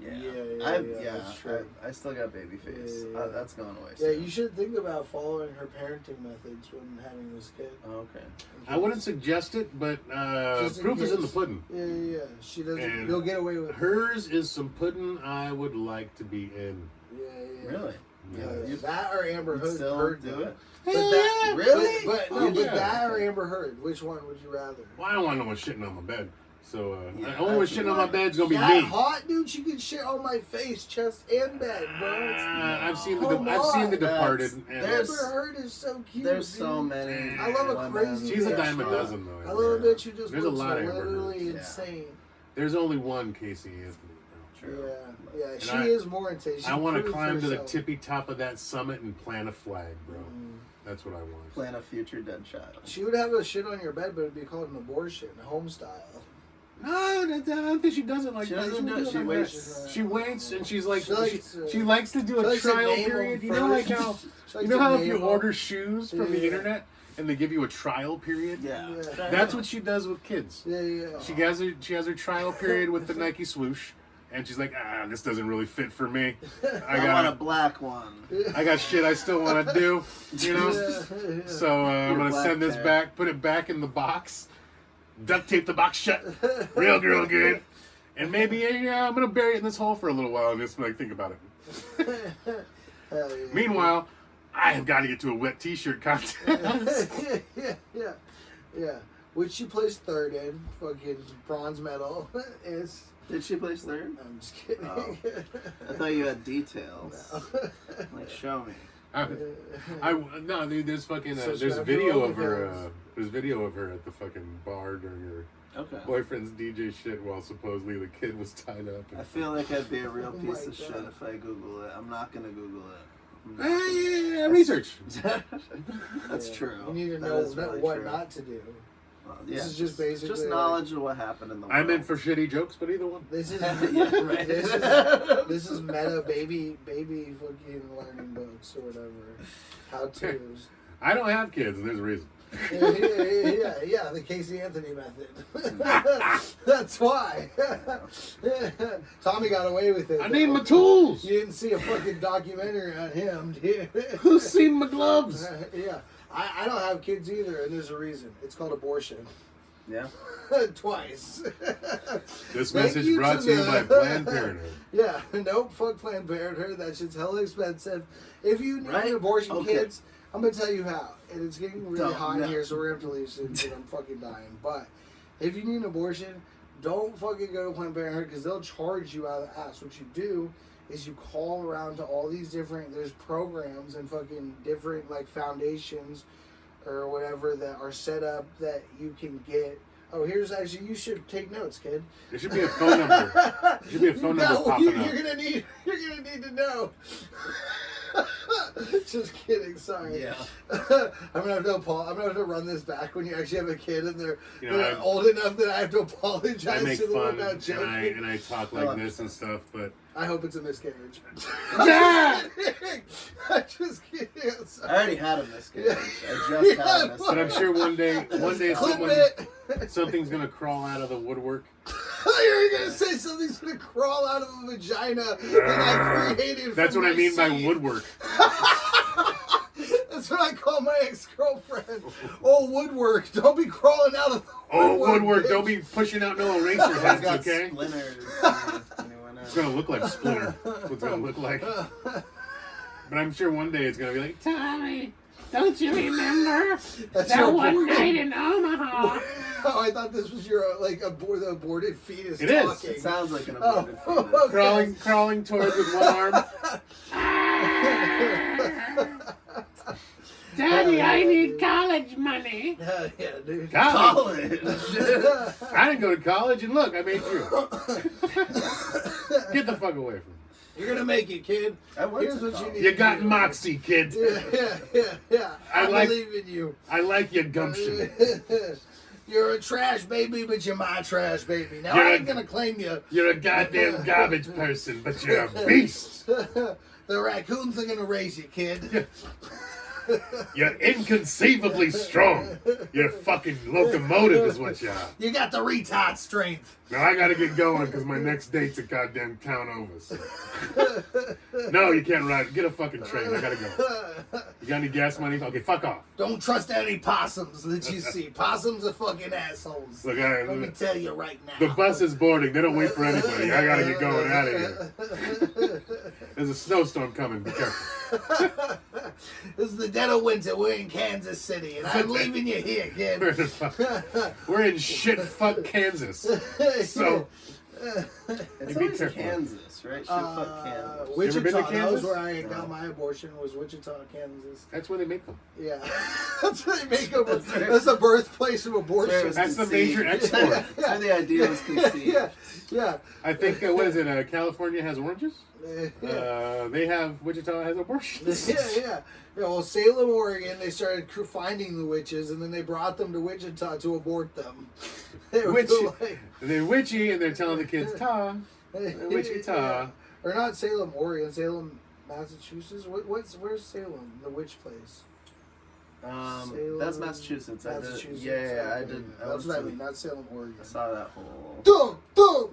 That's true. I still got baby face. Yeah. That's gone away. Yeah, soon. you should think about following her parenting methods when having this kid. Oh, okay. I wouldn't suggest it, but Just in proof is in the case. pudding. Yeah. She doesn't. And You'll get away with it. Hers is some pudding I would like to be in. Yeah. Really? Yeah. You That or Amber you'd still Heard. do it? But that, Really? But Oh, but yeah. that or Amber Heard. Which one would you rather? Well, I don't want no one shitting on my bed. So Yeah, the only one that's shitting on my what- bed's gonna be That me. hot dude, she can shit on my face, chest, and bed, bro. I've seen Come I've seen The on. Departed. And There's- Amber Heard is so cute. There's dude. so many. I love a women. crazy she's a bitch, dime a bro. dozen though. I love a bitch who just There's a looks lot of Amber literally Heards. Yeah. insane. There's only one Casey Anthony. True. Yeah, she I- is more intense. She I want to proved climb to the herself. tippy top of that summit and plant a flag, bro. That's what I want. Plan a future dead child. She would have a shit on your bed, but it'd be called an abortion, home style. No, I don't think she does it like She that. doesn't do it. She like waits. that. She waits, and she's like, She she, likes, likes to do she a likes to trial name period. them You know, like first. how She likes you know to how if name you them. order shoes from the Yeah. internet and they give you a trial period. Yeah. Yeah. That's what she does with kids. Yeah. She has her trial period with the Nike swoosh, and she's like, this doesn't really fit for me. I want a black one. I got shit I still want to do, you know. Yeah. So I'm gonna black send this parrot. back, put it back in the box, duct tape the box shut, real good, and maybe I'm gonna bury it in this hole for a little while and just like think about it. Hell yeah. Meanwhile, I have got to get to a wet T-shirt contest. yeah. Which she placed third in, fucking bronze medal. Is Did she place third? I'm just kidding. Oh. I thought you had details. Like, show me. No, dude, there's fucking So there's Smash video Bros. of her. There's video of her at the fucking bar during her Okay. boyfriend's DJ shit while supposedly the kid was tied up. I feel like I'd be a real Oh piece my of shit God. if I Google it. I'm not gonna Google it. I'm not Yeah, research. That's Yeah. true. You need to That know is really what true. not to do. Well, This is just basically just like- knowledge of what happened in the world. I'm in for shitty jokes, but either one. This is Yeah, right. this is meta baby fucking learning books or whatever. How to's. I don't have kids, and there's a reason. Yeah, the Casey Anthony method. That's why. Tommy got away with it. I need my though. tools. You didn't see a fucking documentary on him, dude. Who's seen my gloves? Yeah. I don't have kids either, and there's a reason. It's called abortion. Yeah. Twice. This Thank message you brought to to you the- by Planned Parenthood. Yeah, nope, fuck Planned Parenthood. That shit's hella expensive. If you need Right? an abortion, Okay. kids, I'm gonna tell you how. And it's getting really Don't, hot in no. here, so we're gonna have to leave soon because I'm fucking dying. But if you need an abortion, don't fucking go to Planned Parenthood because they'll charge you out of the ass. What you do is you call around to all these different, there's programs and fucking different like foundations or whatever that are set up that you can get. Oh, here's actually, you should take notes, kid. There should be a phone number. There should be a phone number popping you're up. gonna need to know. Just kidding. Sorry. Yeah. I'm gonna have to run this back when you actually have a kid and they're, You know, they're I- old enough that I have to I apologize make to them fun about and joking. I talk like this and stuff, but I hope it's a miscarriage. Yeah! I'm just kidding. I'm I sorry. already had a miscarriage. I just had a but miscarriage. I'm sure one day Clip it. something's gonna crawl out of the woodwork. You're gonna say something's gonna crawl out of a vagina that I created. That's from what I my mean by seed. woodwork. That's what I call my ex-girlfriend. Oh, woodwork! Don't be crawling out of the Oh, woodwork. woodwork! bitch. Don't be pushing out no eraser It's heads, got okay? splinters. Anyone It's else? gonna look like Splinter. That's what it's gonna look like. But I'm sure one day it's gonna be like, Tommy, Don't you remember That's that your one boy. night in Omaha? Oh, I thought this was your the aborted fetus It is. talking. It sounds like an aborted fetus. Okay. Crawling towards with one arm. Daddy, I need college money. Hell yeah, dude. College? College. I didn't go to college, and look, I made you. Get the fuck away from me. You're gonna make it, kid. I went Here's to what you college. need. You to got do. moxie, kid. Yeah. I like- believe in you. I like your gumption. You're a trash baby, but you're my trash baby. Now You're I a- ain't gonna claim you. You're a goddamn garbage person, but you're a beast. The raccoons are gonna raise you, kid. You're inconceivably strong. You're a fucking locomotive is what you are. You got the retard strength. Now I gotta get going because my next date's a goddamn town over. So. No, you can't ride. Get a fucking train. I gotta go. You got any gas money? Okay, fuck off. Don't trust any possums that you see. Possums are fucking assholes. Look, Let me tell you right now. the bus is boarding. They don't wait for anybody. I gotta get going out of here. There's a snowstorm coming. Be careful. This is the dead of winter. We're in Kansas City, and I'm leaving you here, kid. We're in shit fuck Kansas. So It's be always careful. Kansas, right? Shit, fuck Kansas. You ever been to Wichita. That was Kansas? where I got my abortion. Was Wichita, Kansas? that's where they make them. Yeah, that's where they make them. That's the birthplace of abortion. That's the major export. That's where the idea was conceived. Yeah. I think what is it? California has oranges. Yeah. They have Wichita has abortions. Yeah. Well, Salem, Oregon, they started finding the witches, and then they brought them to Wichita to abort them. They were Witchy. like- They're witchy, and they're telling the kids, "Ta, Wichita." Yeah. Or not Salem, Oregon. Salem, Massachusetts. Where's Salem? The witch place. Salem, That's Massachusetts. Massachusetts. Yeah, I okay. did. I That's went what I to- mean. Not Salem, Oregon. I saw that whole. Dumb. You're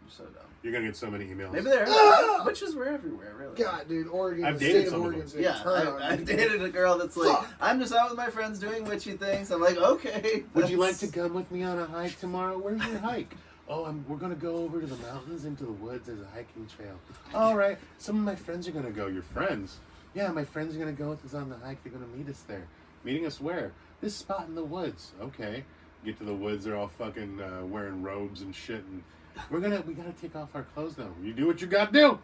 so dumb. You're gonna get so many emails. Maybe they're Ah! witches were everywhere, really. God, dude, Oregon. I've the dated state of some of Oregon's them. gonna Yeah, turn on I you. dated a girl that's like, Fuck. I'm just out with my friends doing witchy things. I'm like, okay. Would you like that's- to come with me on a hike tomorrow? Where's your hike? Oh, we're gonna go over to the mountains, into the woods. There's a hiking trail. All right. Some of my friends are gonna go. Your friends? Yeah, my friends are gonna go with us on the hike. They're gonna meet us there. Meeting us where? This spot in the woods. Okay. Get to the woods. They're all fucking wearing robes and shit. And we gotta take off our clothes now. You do what you gotta do.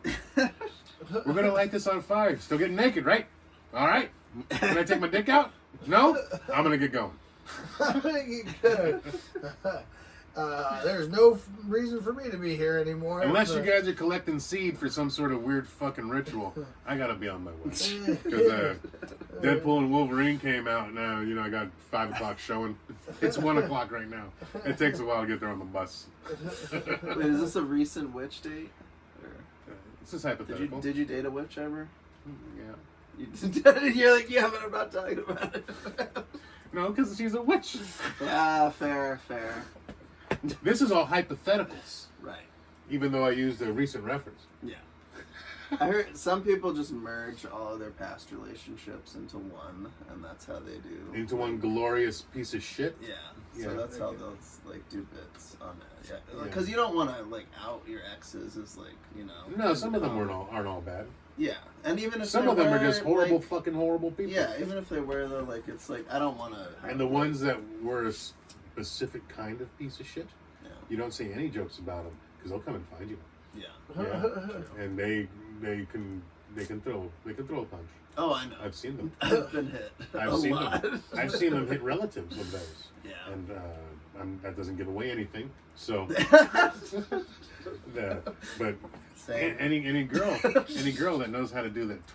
We're gonna light this on fire. You're still getting naked, right? All right. Can I take my dick out? No. I'm gonna get going. There's no reason for me to be here anymore. Unless you guys are collecting seed for some sort of weird fucking ritual, I gotta be on my way. Because Deadpool and Wolverine came out, and I got 5 o'clock showing. It's 1 o'clock right now. It takes a while to get there on the bus. Wait, is this a recent witch date? Or This is hypothetical. did you date a witch ever? Yeah. You did? You're like, yeah, but I'm not talking about it. No, because she's a witch. Yeah, fair. This is all hypotheticals, Right. even though I used a recent reference. Yeah. I heard some people just merge all of their past relationships into one, and that's how they do. Into one glorious piece of shit. Yeah. Yeah. So that's how they'll like do bits on it. Yeah. Because you don't want to like out your exes as like No, some of them aren't all bad. Yeah, and even if Some they of them are were, just horrible, like, fucking horrible people. Yeah, even if they were though, like it's like I don't want to. And the ones that were a specific kind of piece of shit, Yeah. you don't say any jokes about them because they'll come and find you. Yeah. Yeah. And they can throw a punch. Oh, I know. I've seen them. I've been hit. I've seen them hit relatives of those. Yeah. And that doesn't give away anything. So, but Same. any girl that knows how to do that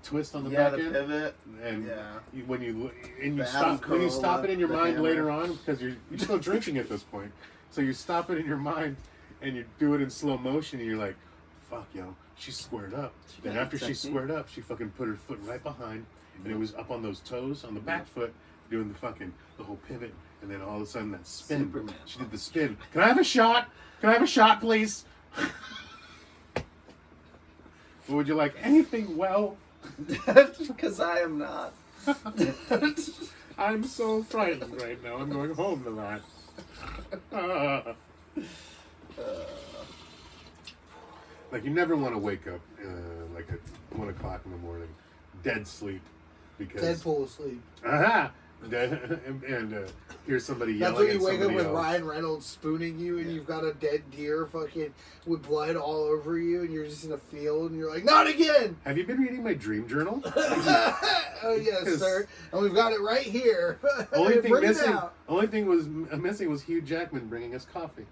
twist on the Yeah, back the end, pivot. and Yeah. when you The stop Adam it in your Carolla, mind the later hammer. on because you're still drinking at this point, so you stop it in your mind and you do it in slow motion and you're like, fuck yo, she's squared up. Then got after she technique. squared up, she fucking put her foot right behind and it was up on those toes on the back foot doing the whole pivot, and then all of a sudden that spin. Superman. She did the spin. Can I have a shot? Can I have a shot, please? Or would you like anything well? Because I am not. I'm so frightened right now. I'm going home tonight. Like you never want to wake up like at 1 o'clock in the morning, dead sleep, because Deadpool asleep. Aha! And here's somebody That's yelling when you at wake up somebody with else. Ryan Reynolds spooning you, and you've got a dead deer fucking with blood all over you, and you're just in a field, and you're like, not again! Have you been reading my dream journal? Oh yes, sir. And we've got it right here. Only thing Bring it missing. out. Only thing was missing was Hugh Jackman bringing us coffee.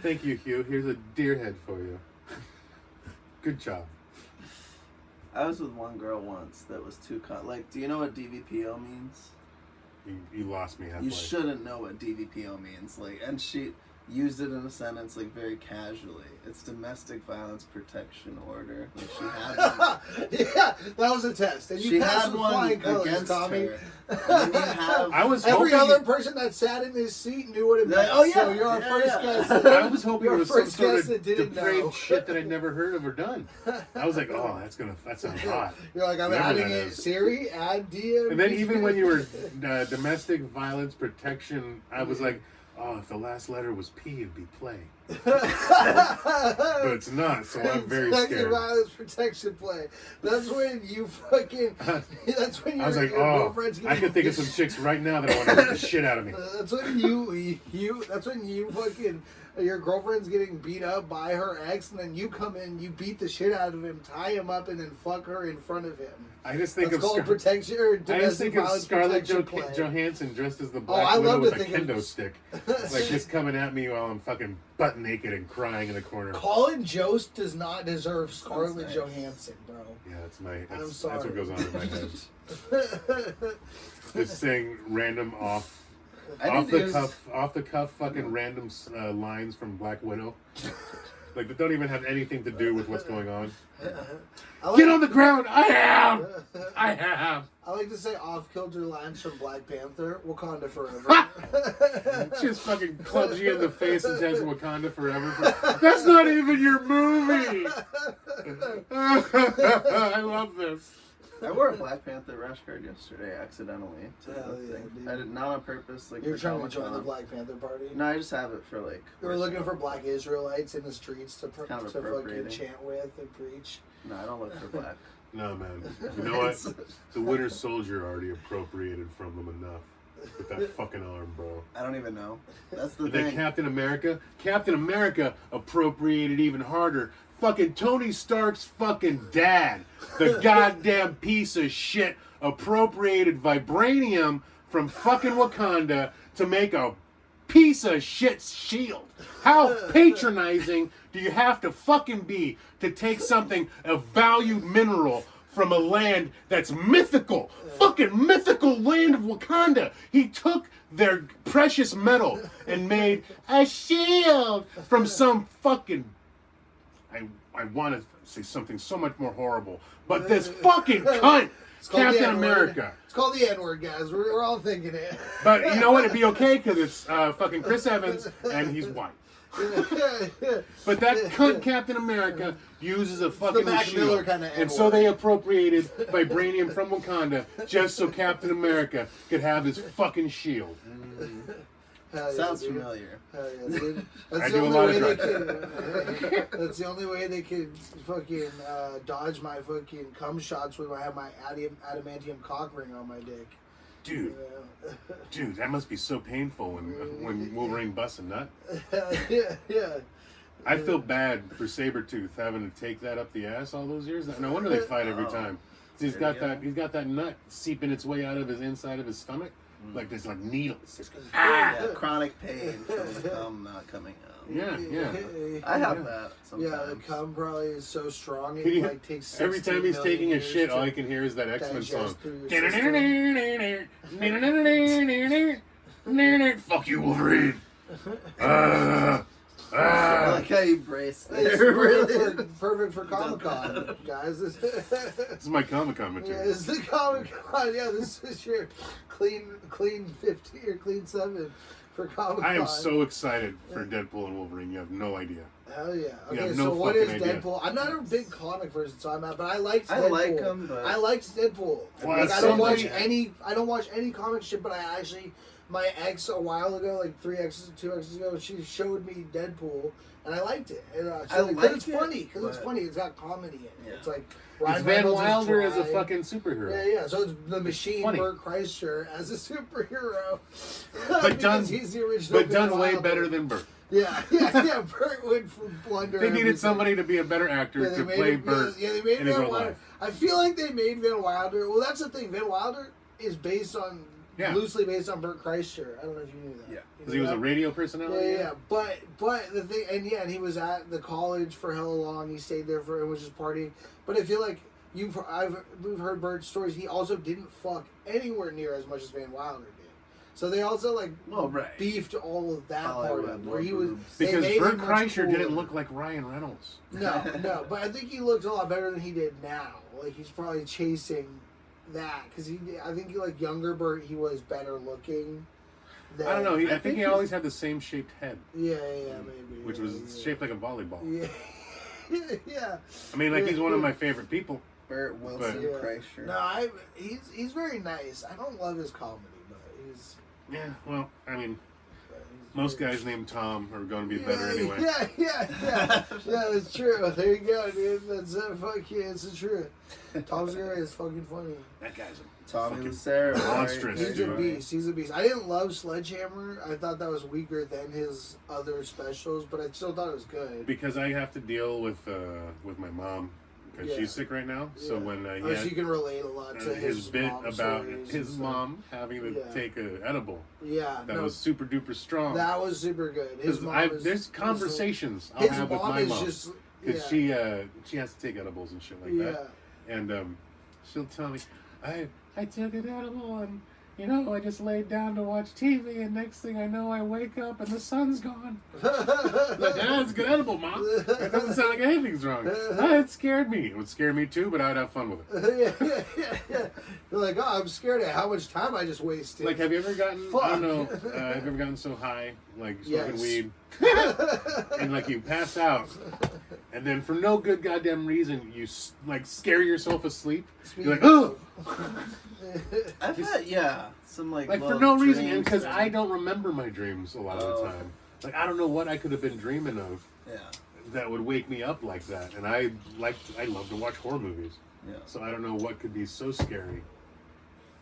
Thank you, Hugh. Here's a deer head for you. Good job. I was with one girl once that was too like, do you know what DVPO means? You lost me halfway. You shouldn't know what DVPO means. Like, and she used it in a sentence like very casually. It's domestic violence protection order. Like she had one. Yeah, that was a test, and you She passed had with one flying colors, against Tommy. her. And you have, I was Every hoping other person that sat in this seat knew what it meant. Like, oh, yeah. So you're our Yeah, first yeah. guest. I was hoping You're it our was some first sort guest of that didn't depraved know. shit that I'd never heard of or done. I was like, oh, that sounds hot. You're like, I'm Whatever adding that it. is. Siri, add DM. And then even when you were domestic violence protection, I was like, oh, if the last letter was P, it'd be play. But it's not, so I'm very Domestic scared. violence protection play. That's when you fucking. That's when I was like, your oh, girlfriend's I can think of some chicks right now that want to beat the shit out of me. That's when you. That's when you fucking. Your girlfriend's getting beat up by her ex, and then you come in, you beat the shit out of him, tie him up, and then fuck her in front of him. I just think That's of called protection or I just domestic think of violence Scarlett protection play. Johansson dressed as the I Black Widow love with to a think of- kendo stick, like just coming at me while I'm fucking butt naked and crying in the corner. Colin Jost does not deserve Scarlett nice. Johansson, bro. Yeah, I'm that's sorry. what goes on in my head. Just saying random off the cuff fucking random lines from Black Widow, like that don't even have anything to do with what's going on. Get on the ground! I have. I like to say off-kilter lines from Black Panther, Wakanda forever. Just fucking clubs you in the face and says Wakanda forever. That's not even your movie. I love this. I wore a Black Panther rash guard yesterday accidentally. To Hell the yeah, thing. dude. I did not on purpose. Like You're for trying to Comic-Con. join the Black Panther party? No, I just have it for like. You were looking for Black Israelites in the streets to Kind of fucking appropriating. chant with and preach. No, I don't look for black. No, man. You know what? The Winter Soldier already appropriated from them enough with that fucking arm, bro. I don't even know. That's the And then thing. Captain America appropriated even harder. Fucking Tony Stark's fucking dad, the goddamn piece of shit, appropriated vibranium from fucking Wakanda to make a piece of shit shield. How patronizing do you have to fucking be to take something, a valued mineral, from a land that's mythical, fucking mythical land of Wakanda? He took their precious metal and made a shield from some fucking, I want to say something so much more horrible, but this fucking cunt, called the Captain N-word. America. It's called the N-word, guys. We're all thinking it. But you know what? It'd be okay because it's fucking Chris Evans and he's white. But that cunt Captain America uses a fucking Mac shield. Miller kinda And so N-word. they appropriated vibranium from Wakanda just so Captain America could have his fucking shield. Hell yeah, Sounds dude. familiar. Hell yeah, dude. I That's do the a only lot way of they drugs. can. That's the only way they can fucking dodge my fucking cum shots when I have my adamantium cock ring on my dick. Dude, Yeah. dude, that must be so painful when Wolverine busts a nut. yeah. I feel bad for Sabretooth having to take that up the ass all those years. No wonder they fight every time. He's got that nut seeping its way out of his inside of his stomach. Like there's like needles. Just, Yeah, chronic pain from the cum not coming out. yeah. I have that sometimes. Yeah, the cum probably is so strong it Can you- like takes Every 16 time he's million taking a years shit, to all I can hear is that X-Men digest song. through your system. Fuck you, Wolverine. I like how you brace It's there. perfect for Comic-Con, guys. This is my Comic-Con Yeah, material. this is the Comic-Con. Yeah, this is your clean 50 or clean 7 for Comic-Con. I am so excited for Deadpool and Wolverine. You have no idea. Hell yeah. You Okay, have so no what is fucking idea. Deadpool? I'm not a big comic person, so I'm not, but I liked Deadpool. I like him, but I liked Deadpool. Well, Like, that's I don't watch somebody- any comic shit, but I actually my ex a while ago, like 2 exes ago, she showed me Deadpool, and I liked it. And it's funny, because it's funny. It's got comedy in it. Yeah. It's like It's Van Wilder as a fucking superhero. Yeah. So it's the Machine, Burt Kreischer as a superhero, but done, he's the original. But done way better than Burt. Yeah. Burt would blunder. They needed somebody to be a better actor to play Burt. Yeah, they made in his Van real Wilder. life. I feel like they made Van Wilder. Well, that's the thing. Van Wilder is based on loosely based on Burt Kreischer. I don't know if you knew that. Yeah, because he was a radio personality. Yeah. But the thing, and he was at the college for hella long. He stayed there and was just partying. But I feel like we've heard Burt's stories. He also didn't fuck anywhere near as much as Van Wilder did. So they also beefed all of that part of where he was because Burt Kreischer didn't look like Ryan Reynolds. No, but I think he looks a lot better than he did now. Like he's probably chasing that because I think like younger Burt, he was better looking. I don't know. I think he always had the same shaped head. Yeah, maybe. Which was shaped like a volleyball. Yeah. I mean, he's one of my favorite people. Burt Wilson Kreischer. No, he's very nice. I don't love his comedy, but he's. Yeah, well, I mean, most guys named Tom are going to be better anyway. Yeah, that's true. There you go, dude. That's it. Fuck yeah, it's the truth. Tom Segura is fucking funny. That guy's a Tommy Lucero. Monstrous. He's a beast. I didn't love Sledgehammer. I thought that was weaker than his other specials, but I still thought it was good. Because I have to deal with my mom. Because she's sick right now, so when she can relate a lot to his bit about his mom having to take an edible. Yeah, that was super duper strong. That was super good. His mom there's conversations I'll have with my mom because she has to take edibles and shit like that, and she'll tell me, I took an edible and I just laid down to watch TV, and next thing I know, I wake up and the sun's gone. Like, it's a good edible, Mom. It doesn't sound like anything's wrong. It scared me. It would scare me too, but I'd have fun with it. Yeah. You're like, I'm scared at how much time I just wasted. Like, have you ever gotten, I don't know, have you ever gotten so high, like smoking weed, and like you pass out, and then for no good goddamn reason, you like scare yourself asleep? You're like, oh! I've had, some like for no reason, and because I don't remember my dreams a lot of the time. Like, I don't know what I could have been dreaming of that would wake me up like that. And I love to watch horror movies. Yeah. So I don't know what could be so scary.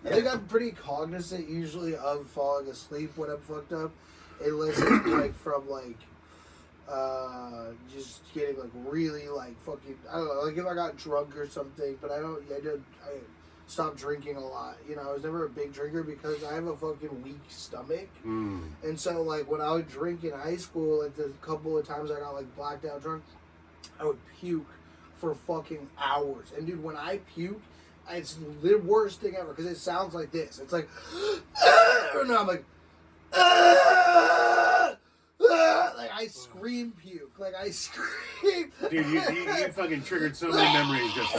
I think I'm pretty cognizant usually of falling asleep when I'm fucked up. Unless it's like from just getting like really like fucking, I don't know, like if I got drunk or something, but I stopped drinking a lot. I was never a big drinker because I have a fucking weak stomach. And so like when I would drink in high school, like the couple of times I got like blacked out drunk, I would puke for fucking hours. And dude, when I puke, it's the worst thing ever because it sounds like this. It's like, no, I'm like, like I scream puke. Like I scream. Dude, you fucking triggered so many memories just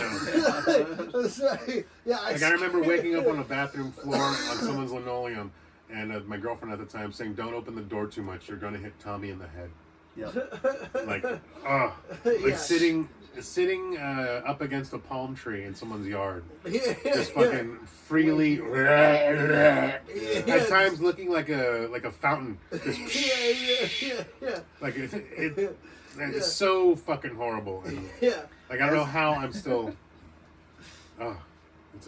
now. I remember waking up on a bathroom floor on someone's linoleum, and my girlfriend at the time saying, "Don't open the door too much. You're gonna hit Tommy in the head." Like sitting up against a palm tree in someone's yard, just fucking freely. At times looking like a fountain. Just like it's so fucking horrible. And, like I don't know how I'm still.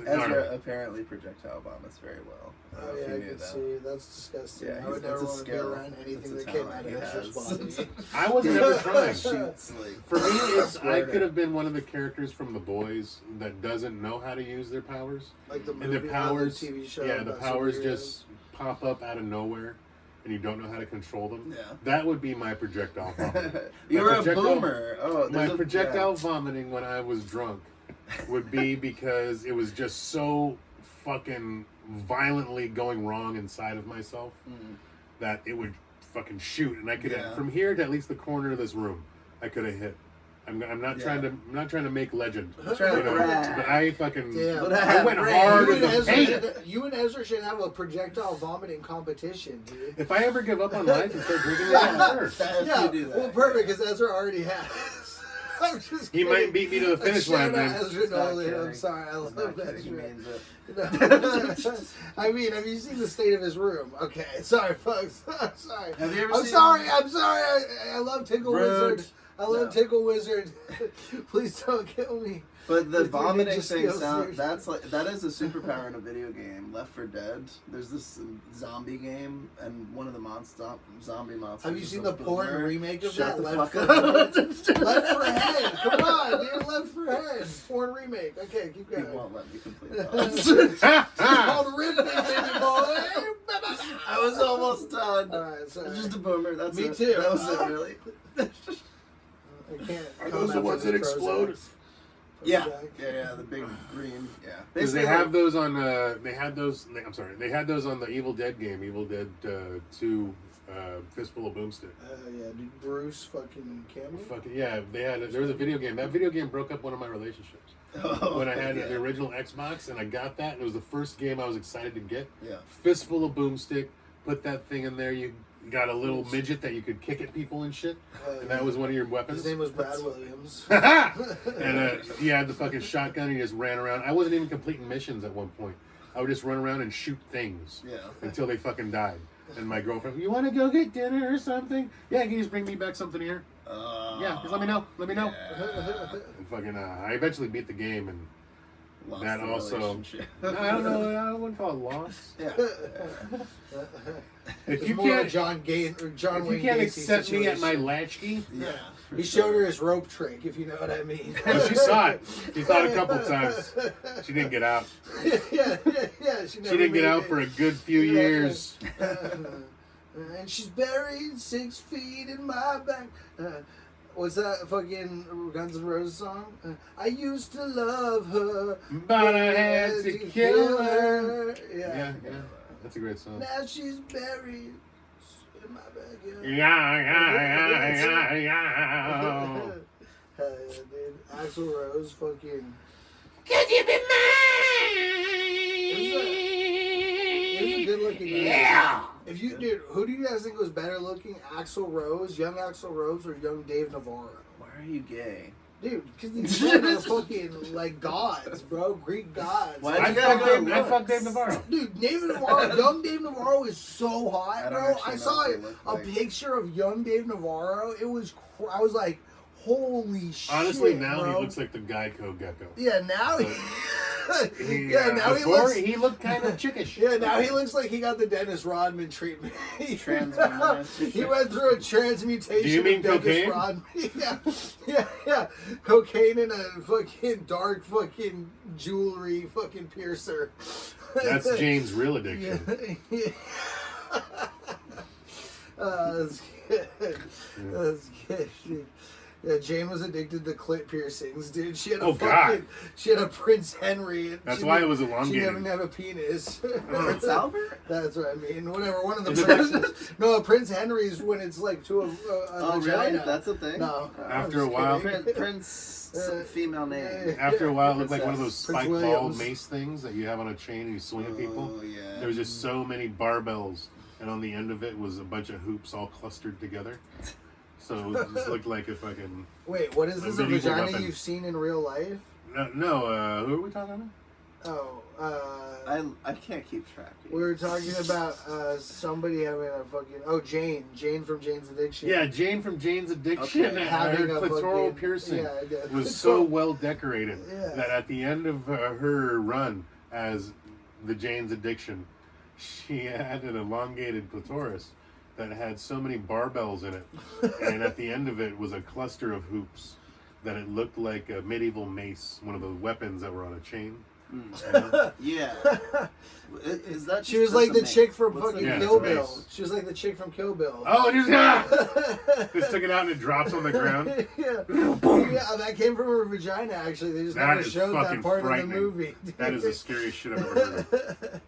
Ezra apparently projectile vomits very well. I can see. That's disgusting. Yeah, I would never want to be around anything that came out of Ezra's body. I was never trying. For me, I could have been one of the characters from The Boys that doesn't know how to use their powers. Like the movie, and their powers, the TV show. Yeah, the powers just pop up out of nowhere, and you don't know how to control them. Yeah. That would be my projectile vomiting. You're a boomer. My projectile vomiting when I was drunk would be because it was just so fucking violently going wrong inside of myself that it would fucking shoot, and I could from here to at least the corner of this room I could have hit. I'm not trying to make legend, but I fucking I went hard in the paint. You and Ezra should have a projectile vomiting competition, dude. If I ever give up on life and start drinking again, sure. Well, perfect, because Ezra already has. I'm just He kidding. might beat me to the finish line, Shout out man. Ezra Nolan. kidding. I'm sorry, I love Not that kidding, he shit. means it. I mean, have you seen the state of his room? Okay, sorry, folks. I'm sorry. Have you ever I'm seen- sorry. I love Tickle Rude. Wizard. I love No. Tickle Wizard. Please don't kill me. But the With your vomiting ninja thing skills, sound seriously. that is a superpower in a video game, Left 4 Dead. There's this zombie game, and one of the zombie monsters. Have you is seen a the porn boomer. remake of Shut that? the Left fuck 4 up. Dead. Left 4 Head. Come on, dude. Left 4 Head. Porn remake. Okay, keep He going. won't let me complete It's that. called Ripping, baby boy. I was almost done. All right, sorry. Just a boomer. That's Me it. too. That was it, really. I can't. Are come those the after ones that this explode? Prozac. Yeah, Prozac. yeah, the big green. Yeah, Because they Basically, have those on. They had those. I'm sorry. They had those on the Evil Dead game, Evil Dead 2, Fistful of Boomstick. Yeah, dude, Bruce fucking Campbell. Fucking yeah. They had. There was a video game. That video game broke up one of my relationships. Oh, When I had yeah. the original Xbox and I got that, and it was the first game I was excited to get. Yeah. Fistful of Boomstick. Put that thing in there. You got a little midget that you could kick at people and shit, and that was one of your weapons. His name was Brad Williams. And he had the fucking shotgun. And he just ran around. I wasn't even completing missions at one point. I would just run around and shoot things Yeah. until they fucking died. And my girlfriend, you want to go get dinner or something? Yeah, can you just bring me back something here? Yeah, just let me know. Let me know. Yeah. And fucking, I eventually beat the game, and Lost that the also. relationship. I don't know. I wouldn't call it loss. Yeah. If It's you more a can't, John if Wayne you can't Gacy accept me at my situation. latchkey, Yeah. for He sure. showed her his rope trick, if you know what I mean. well, she saw it. She saw it a couple times. She didn't get out. yeah. She She didn't get out for a good few years. And she's buried 6 feet in my back. What's that fucking Guns N' Roses song? I used to love her, But I had to kill her. Yeah. Yeah, that's a great song. Now she's buried in my backyard. Yeah. Dude, Axl Rose fucking. Could you be He was a good looking guy. Yeah. If you, dude, who do you guys think was better looking, Axl Rose, young Axl Rose, or young Dave Navarro? Why are you gay? Dude, because these men are fucking like gods, bro, Greek gods. Why I you gotta fucked go Dave, I looks? fucked Dave Navarro. Dude, Dave Navarro, young Dave Navarro is so hot, I don't bro. actually I know saw what they look a like. picture of young Dave Navarro. It was, I was like, holy shit. Honestly, now bro. he looks like the Geico gecko. Yeah, now he. Now he before looks. he looked kind of chickish. Yeah, now he looks like he got the Dennis Rodman treatment. Transmutation. He went through a transmutation. Do you mean of Dennis cocaine? Rodman. Yeah. Cocaine and a fucking dark fucking jewelry fucking piercer. That's Jane's real addiction. Yeah. That's good. That's good, dude. Yeah, Jane was addicted to clit piercings, dude. She had a Oh, God. she had a Prince Henry. And That's she why didn't- it was She elongated. didn't have a penis. Prince Albert? That's what I mean. Whatever. One of the Is it princes. No, a Prince Henry's when it's like to a Oh, vagina. really? That's a thing? No. After a I'm just while- kidding. Prince, female name. yeah. After a while, it looked like one of those Prince spike ball Williams. mace things that you have on a chain and you swing at people. Oh, yeah. There was just so many barbells, and on the end of it was a bunch of hoops all clustered together. So it just looked like a fucking... Wait, what is A this? A medieval vagina weapon. you've seen in real life? No, who are we talking about? Oh, I can't keep track. we were talking about somebody having a fucking Jane from Jane's Addiction. Yeah, Jane from Jane's Addiction. Okay. Having Her a clitoral fucking- piercing yeah, was so well decorated Yeah. that at the end of her run as the Jane's Addiction, she had an elongated clitoris that had so many barbells in it, and at the end of it was a cluster of hoops that it looked like a medieval mace, one of the weapons that were on a chain. Yeah. Is that She was like the chick from What's fucking Yeah, Kill it's a Bill. mace. She was like the chick from Kill Bill. Oh, and just took it out and it drops on the ground. Yeah, that came from her vagina. Actually, they just That never is showed that fucking part of the frightening. movie. That is the scariest shit I've ever heard.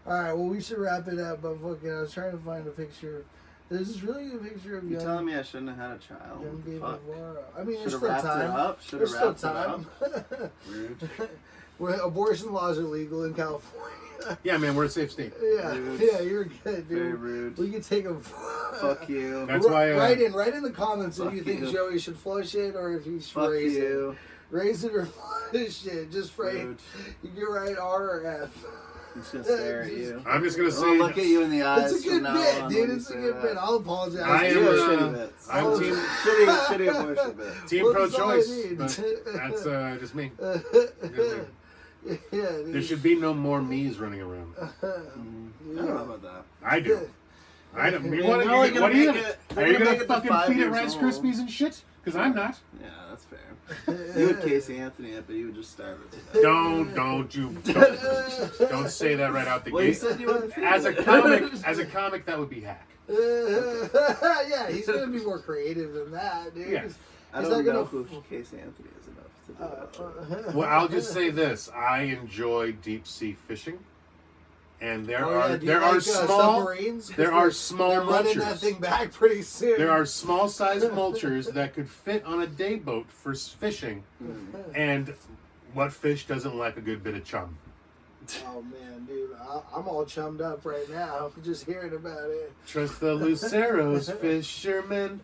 All right, well, we should wrap it up. But fucking, I was trying to find a picture. There's this really good picture of You young, telling me I shouldn't have had a child? young David Fuck. Navarro. I mean, Should there's have still wrapped it time. up. Should There's have still wrapped it time. up. Rude. Where abortion laws are legal in California. Yeah, man, we're a safe state. Yeah, Rude. yeah, you're good, dude. Very rude. We can take a Fuck you. That's why. write in the comments if Fuck you think you. Joey should flush it or if he should Fuck raise it. you. Raise it or flush it. Just write. Rude. You can write R or F. I'm just gonna stare at you. I'm just gonna I'll say. look at you in the eyes. It's a from good now bit, on dude. when you It's a say good that. bit. I'll apologize. I am, You have uh, shitty bits. I'm team shitty abortion bit. team Well, pro-choice. that's all I need. But that's just me. Yeah, dude. There should be no more me's running around. I don't know about that. I do. I don't. You Yeah, want they're only to? gonna What are you? make it- Are they're you gonna gonna make it to fucking 5 feed it years Rice old. Krispies and shit? Because I'm not. Yeah, that's fair. You would Casey Anthony it, but you would just starve it to death. Don't say that right out the Well, you gate. said you wouldn't feed As a it. comic, that would be hack. Yeah, he's gonna be more creative than that, dude. Yeah. I He's don't not know gonna who Casey Anthony is enough to do that. Well, I'll just say this: I enjoy deep sea fishing, and there are small submarines. there are small They're running that mulchers. thing back pretty soon. There are small sized mulchers that could fit on a day boat for fishing, and what fish doesn't like a good bit of chum? Oh man, dude, I'm all chummed up right now just hearing about it. Trust the Luceros, fishermen.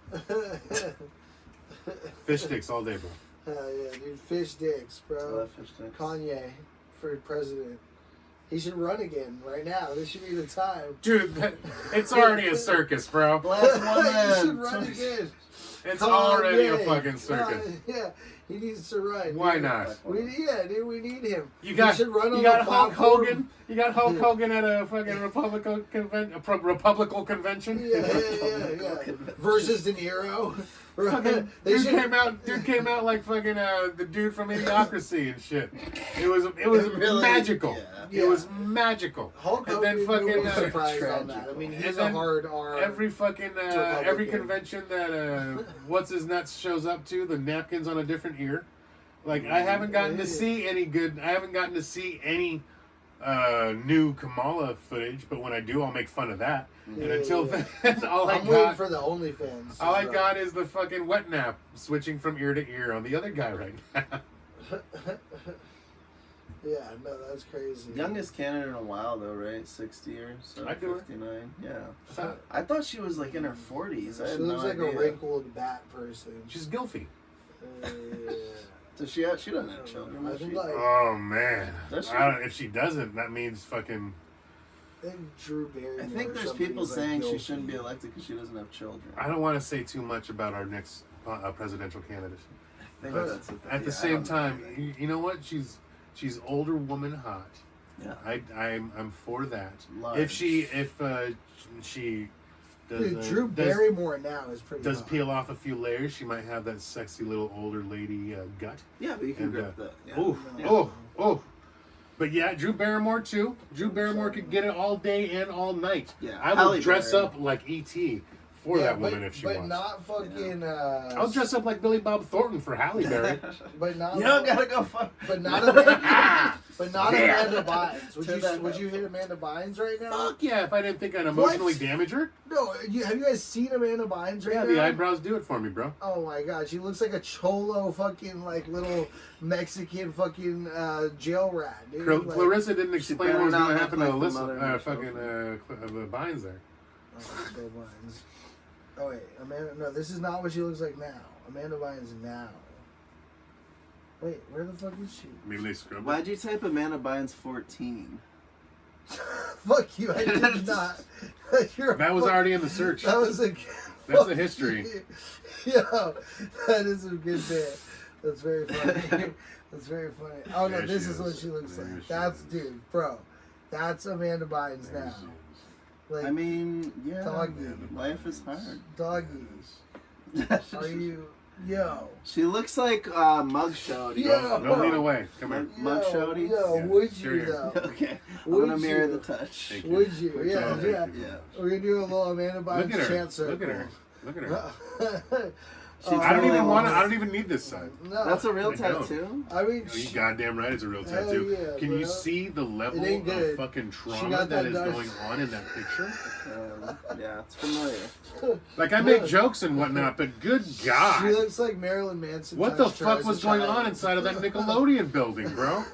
Fish sticks all day, bro. Hell yeah, dude, fish dicks, I bro. love fish sticks. Kanye for president. He should run again right now. This should be the time. Dude, it's already a circus, bro. Black He should woman. run again. It's already a Kanye. fucking circus. Yeah, he needs to run. Why dude. not? Dude, we need him. You got he should run on you got the Hulk platform. Hogan. You got Hulk Hogan at a fucking Republican convention. Yeah. Versus De Niro. Fucking They dude should- came out like fucking the dude from Idiocracy and shit. It was Really? magical. Yeah. It was magical. Hulk And Hogan then fucking would be surprised on tragic. that. I mean, And he's a then hard R. every fucking every Republican. convention that what's his nuts shows up to, the napkins on a different ear. Like I haven't gotten to see any new Kamala footage, but when I do, I'll make fun of that. And until then, all I'm waiting for the OnlyFans. all I got is the fucking wet nap switching from ear to ear on the other guy right now. Yeah, no, that's crazy. Youngest candidate in a while, though, right? 60 or so. I'd do her. 59. Yeah. So- I thought she was like in her 40s. I She had looks no like idea. a wrinkled bat person. She's Gilfy. Does she have? She doesn't have children. I does think she? like Oh man! Does she? If she doesn't, that means fucking. I think Drew Barrymore. I think or there's somebody people is, like, saying she guilty. shouldn't be elected because she doesn't have children. I don't want to say too much about our next presidential candidate. I think But that's at the yeah, I same don't know time, either. you know what? She's older woman hot. Yeah. I'm for that. Large. If she does Dude, Drew does, Barrymore now is pretty. does hot. peel off a few layers, she might have that sexy little older lady gut. Yeah, but you can And, grip that. Yeah. Oh, oh. But yeah, Drew Barrymore too. Drew Barrymore could get it all day and all night. Yeah, I Halle would dress Berry. up like E.T. for Yeah, that woman if she but wants. not fucking. I'll dress up like Billy Bob Thornton for Halle Berry. But not. You don't gotta go fuck. But not Amanda. But not Amanda Bynes. Turn that Would up. you hit Amanda Bynes right now? Fuck yeah, if I didn't think I'd emotionally damage her. No. Have you guys seen Amanda Bynes right Yeah, now? the eyebrows do it for me, bro. Oh my god, she looks like a cholo fucking like little Mexican fucking jail rat, dude. Like, Clarissa didn't explain better what was not going to look happen like to the Alyssa, mother of fucking herself. Bynes there. Oh, go Bynes. Oh wait, Amanda. No, this is not what she looks like now. Amanda Bynes now. Wait, where the fuck is she? Maybe they scrubbed Why'd you type Amanda Bynes 14? Fuck you! I did not. You're That was fuck- already in the search. That was a. That's the history. Yo, that is a good bit. That's very funny. That's very funny. Oh no, There this she is what is. she looks There like. she That's is. dude, bro. That's Amanda Bynes There now. she is. Like I mean, yeah. Doggy. Life is hard. doggy. Are you? Yo. She looks like Mugshot. Yeah. Don't lean away. Come here. Mug shouty? Yo, Yeah, would sure you you- though? Okay. I'm Would gonna mirror you? the touch. Thank you. Would you? Thank Yeah, you. yeah. Yeah. We're gonna do a little Amanda Look Bynes at her. chant circle. Look at her. Look at her. I don't even want to. I don't even need this side. No, That's a real I don't. tattoo? I mean, Are you goddamn right? It's a real tattoo. yeah, Can bro. you see the level It ain't of good. fucking She trauma got that that is done. going on in that picture? Yeah, it's familiar. Like, I make jokes and whatnot, but good she God. looks like Marilyn Manson. What the touched her fuck as a was going child. on inside of that Nickelodeon building, bro?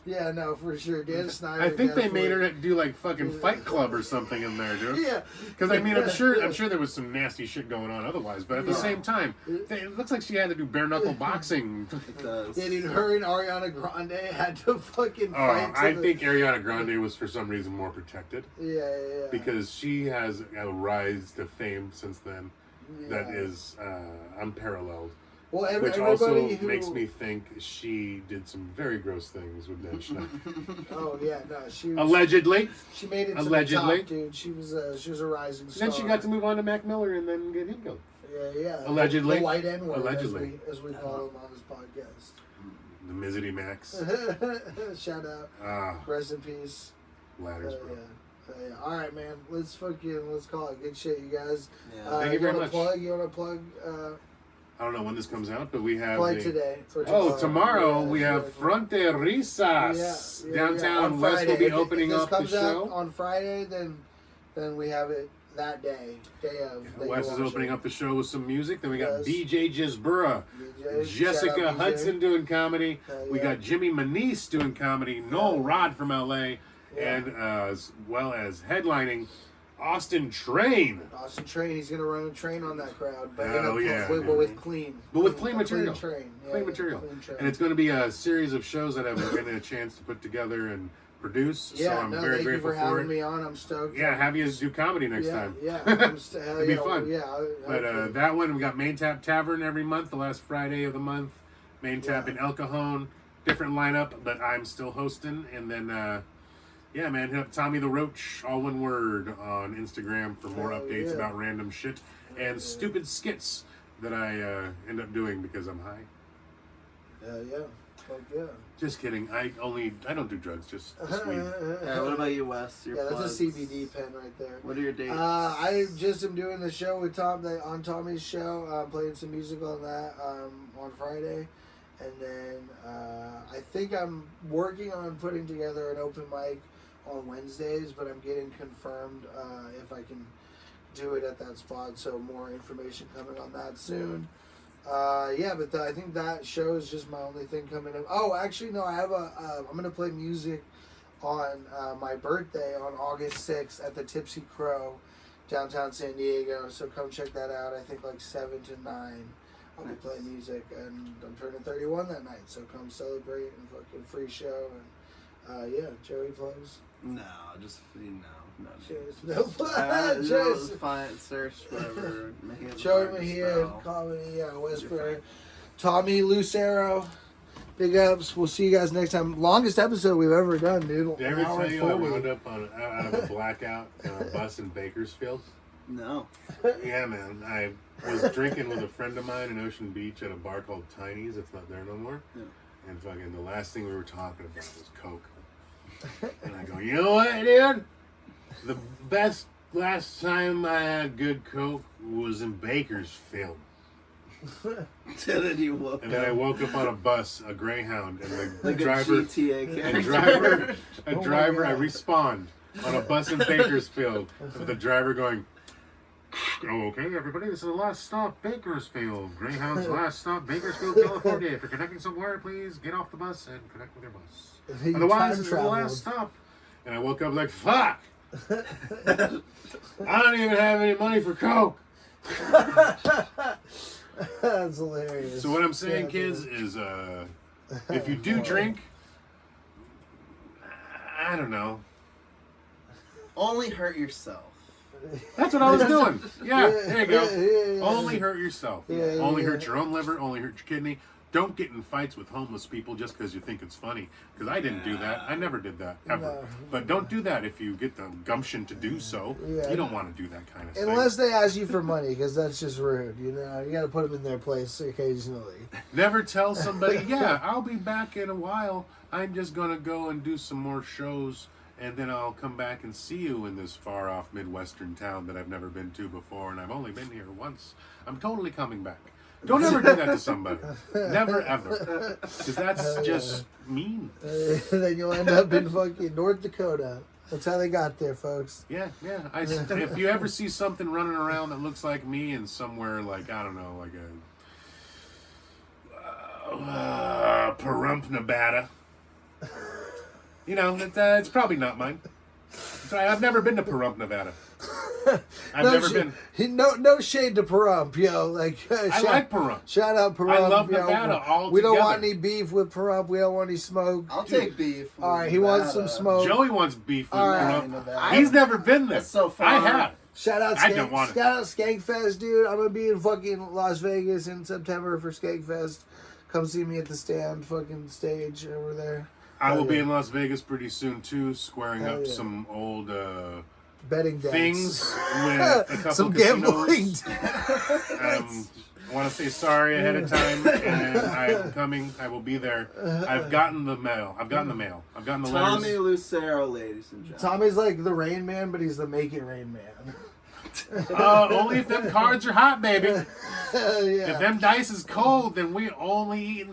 Yeah, no, for sure. Dan Snyder. I think they made definitely- her do like fucking Fight Club or something in there, dude. Yeah. Because I mean, I'm sure there was some nasty shit going on otherwise, but at the same time, it looks like she had to do bare knuckle boxing. It does. Yeah, dude, her and Ariana Grande had to fucking Oh, fight. to I the- think Ariana Grande was for some reason more protected Yeah. because she has a rise to fame since then that Yeah. is unparalleled. Well, Which everybody also who makes me think she did some very gross things with Dan Schneider. Oh yeah, no, she was, Allegedly. she made it to Allegedly. the top, dude. She was a rising star. Then she got to move on to Mac Miller and then get him killed. Yeah. Allegedly. The white N-word, Allegedly. as we call him on this podcast. The Mizzity Max. Shout out. Ah, Rest in peace. ladders, bro. Yeah. All right, man. Let's call it good shit, you gues. Yeah. Thank you very wanna much. You want to plug? I don't know when this comes out, but we have Play a- today. For tomorrow Yeah, we have yeah. Fronterizas. Yeah, Downtown on West Friday. will be If opening this up the comes out show. on Friday, then we have it that day of. that you Wes is watch opening it. up the show with some music. Then we got Yes. BJ Gisbura, BJ, shout Jessica out BJ. Hudson doing comedy. Hell We yeah. got Jimmy Manise doing comedy. Noel Rod from LA, Yeah. and as well as headlining Austin Train. Austin Train, he's gonna run a train on that crowd, but Hell yeah, with man. clean. But with clean material. Train. Yeah, Clean yeah, material. clean train. And it's going to be a series of shows that I've gotten a chance to put together and produce. Yeah, so I'm no, very thank you grateful for for having it. me on. I'm stoked. Yeah, have you do comedy next time. Yeah, hell It'd be yeah, fun. Yeah, But that one, we got Main Tap Tavern every month, the last Friday of the month. Main Tap in El Cajon. Different lineup, but I'm still hosting. And then, yeah, man, hit up Tommy the Roach, all one word, on Instagram for more Hell updates yeah. about random shit and stupid skits that I end up doing because I'm high. yeah. Fuck yeah. Just kidding. I don't do drugs, just weed. Yeah, what about you, Wes? Your Yeah, that's plugs? a CBD pen right there. What are your dates? I just am doing the show with Tom on Tommy's show. Playing some music on that on Friday, and then I think I'm working on putting together an open mic on Wednesdays, but I'm getting confirmed if I can do it at that spot. So more information coming on that soon. Yeah, but I think that show is just my only thing coming up. Oh, actually, no, I have I'm gonna play music on my birthday on August 6th at the Tipsy Crow, downtown San Diego. So come check that out. I think like 7 to 9. I'll be playing music, and I'm turning 31 that night. So come celebrate and fucking free show. And yeah, Joey plugs. No, just no. Cheers. No, Cheers. cheers. Fine, search whatever. Joey Mejia, comedy, yeah, Westbury. Tommy Lucero, big ups. We'll see you guys next time. Longest episode we've ever done, dude. Did I ever tell you I wound up out of a blackout on a bus in Bakersfield? No. Yeah, man. I was drinking with a friend of mine in Ocean Beach at a bar called Tiny's. It's not there no more. Yeah. And fucking the last thing we were talking about was Coke. And I go, you know what, dude? The best last time I had good Coke was in Bakersfield. Then you woke And then I woke up on a bus, a Greyhound, and the like driver, a GTA character. a Oh my driver, I God. respawned on a bus in Bakersfield with the driver going, oh, okay, everybody, this is the last stop, Bakersfield. Greyhound's last stop, Bakersfield, California. If you're connecting somewhere, please get off the bus and connect with your bus. You Otherwise, time this is the traveled. last stop. And I woke up like, fuck! I don't even have any money for Coke. That's hilarious. So what I'm saying, Yeah, kids, dude. is if you do drink, I don't know. Only hurt yourself. That's what I was doing. Yeah, there you go. Yeah. Only hurt yourself. Yeah, Only yeah. hurt your own liver. Only hurt your kidney. Don't get in fights with homeless people just because you think it's funny. Because I didn't do that. I never did that, ever. No. But don't do that if you get the gumption to do so. Yeah. You don't want to do that kind of thing. Unless they ask you for money, because that's just rude. You know, you got to put them in their place occasionally. Never tell somebody, yeah, I'll be back in a while. I'm just going to go and do some more shows and then I'll come back and see you in this far-off Midwestern town that I've never been to before, and I've only been here once. I'm totally coming back. Don't ever do that to somebody. Never, ever. Because that's just mean. Then you'll end up in fucking North Dakota. That's how they got there, folks. Yeah. If you ever see something running around that looks like me in somewhere like, I don't know, like a Pahrump, Nevada, you know, it's probably not mine. I've never been to Pahrump, Nevada. I've never been. No shade to Pahrump, yo. Like I like Pahrump. Shout out Pahrump. I love Nevada all We don't together. want any beef with Pahrump. We don't want any smoke. I'll take beef. All right, he wants some smoke. Joey wants beef with All right. Pahrump. He's never been there. That's so far. I have. Shout out I don't want it. Shout out Skankfest, dude. I'm gonna be in fucking Las Vegas in September for Skankfest. Come see me at the stand, fucking stage over there. I will be in Las Vegas pretty soon too, squaring Hell up yeah. some old Betting debts. things with a couple Some casinos. gambling. I want to say sorry ahead of time, and I'm coming. I will be there. I've gotten the mail. I've gotten the letters. Tommy Lucero, ladies and gentlemen. Tommy's like the Rain Man, but he's the Make It Rain Man. Only if them cards are hot, baby. Yeah. If them dice is cold, then we only eat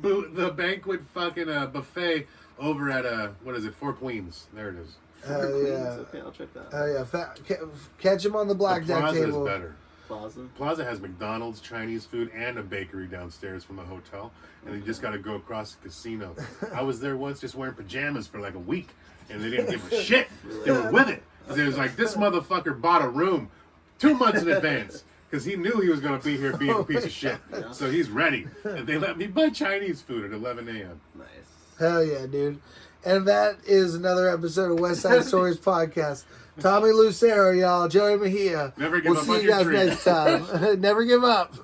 the banquet fucking buffet over at what is it? Four Queens. There it is. Hell yeah. Okay, I'll check that. Oh yeah, catch him on the black The deck Plaza table. is better. Plaza. Plaza has McDonald's, Chinese food, and a bakery downstairs from the hotel, and you just got to go across the casino. I was there once just wearing pajamas for like a week, and they didn't give a shit. They were with it. It was like, this motherfucker bought a room 2 months in advance because he knew he was going to be here being a piece of shit. So he's ready. And they let me buy Chinese food at 11 a.m. Nice. Hell yeah, dude. And that is another episode of West Side Stories Podcast. Tommy Lucero, y'all. Joey Mejia. Never give we'll up see on you your guys dreams. next time. Never give up.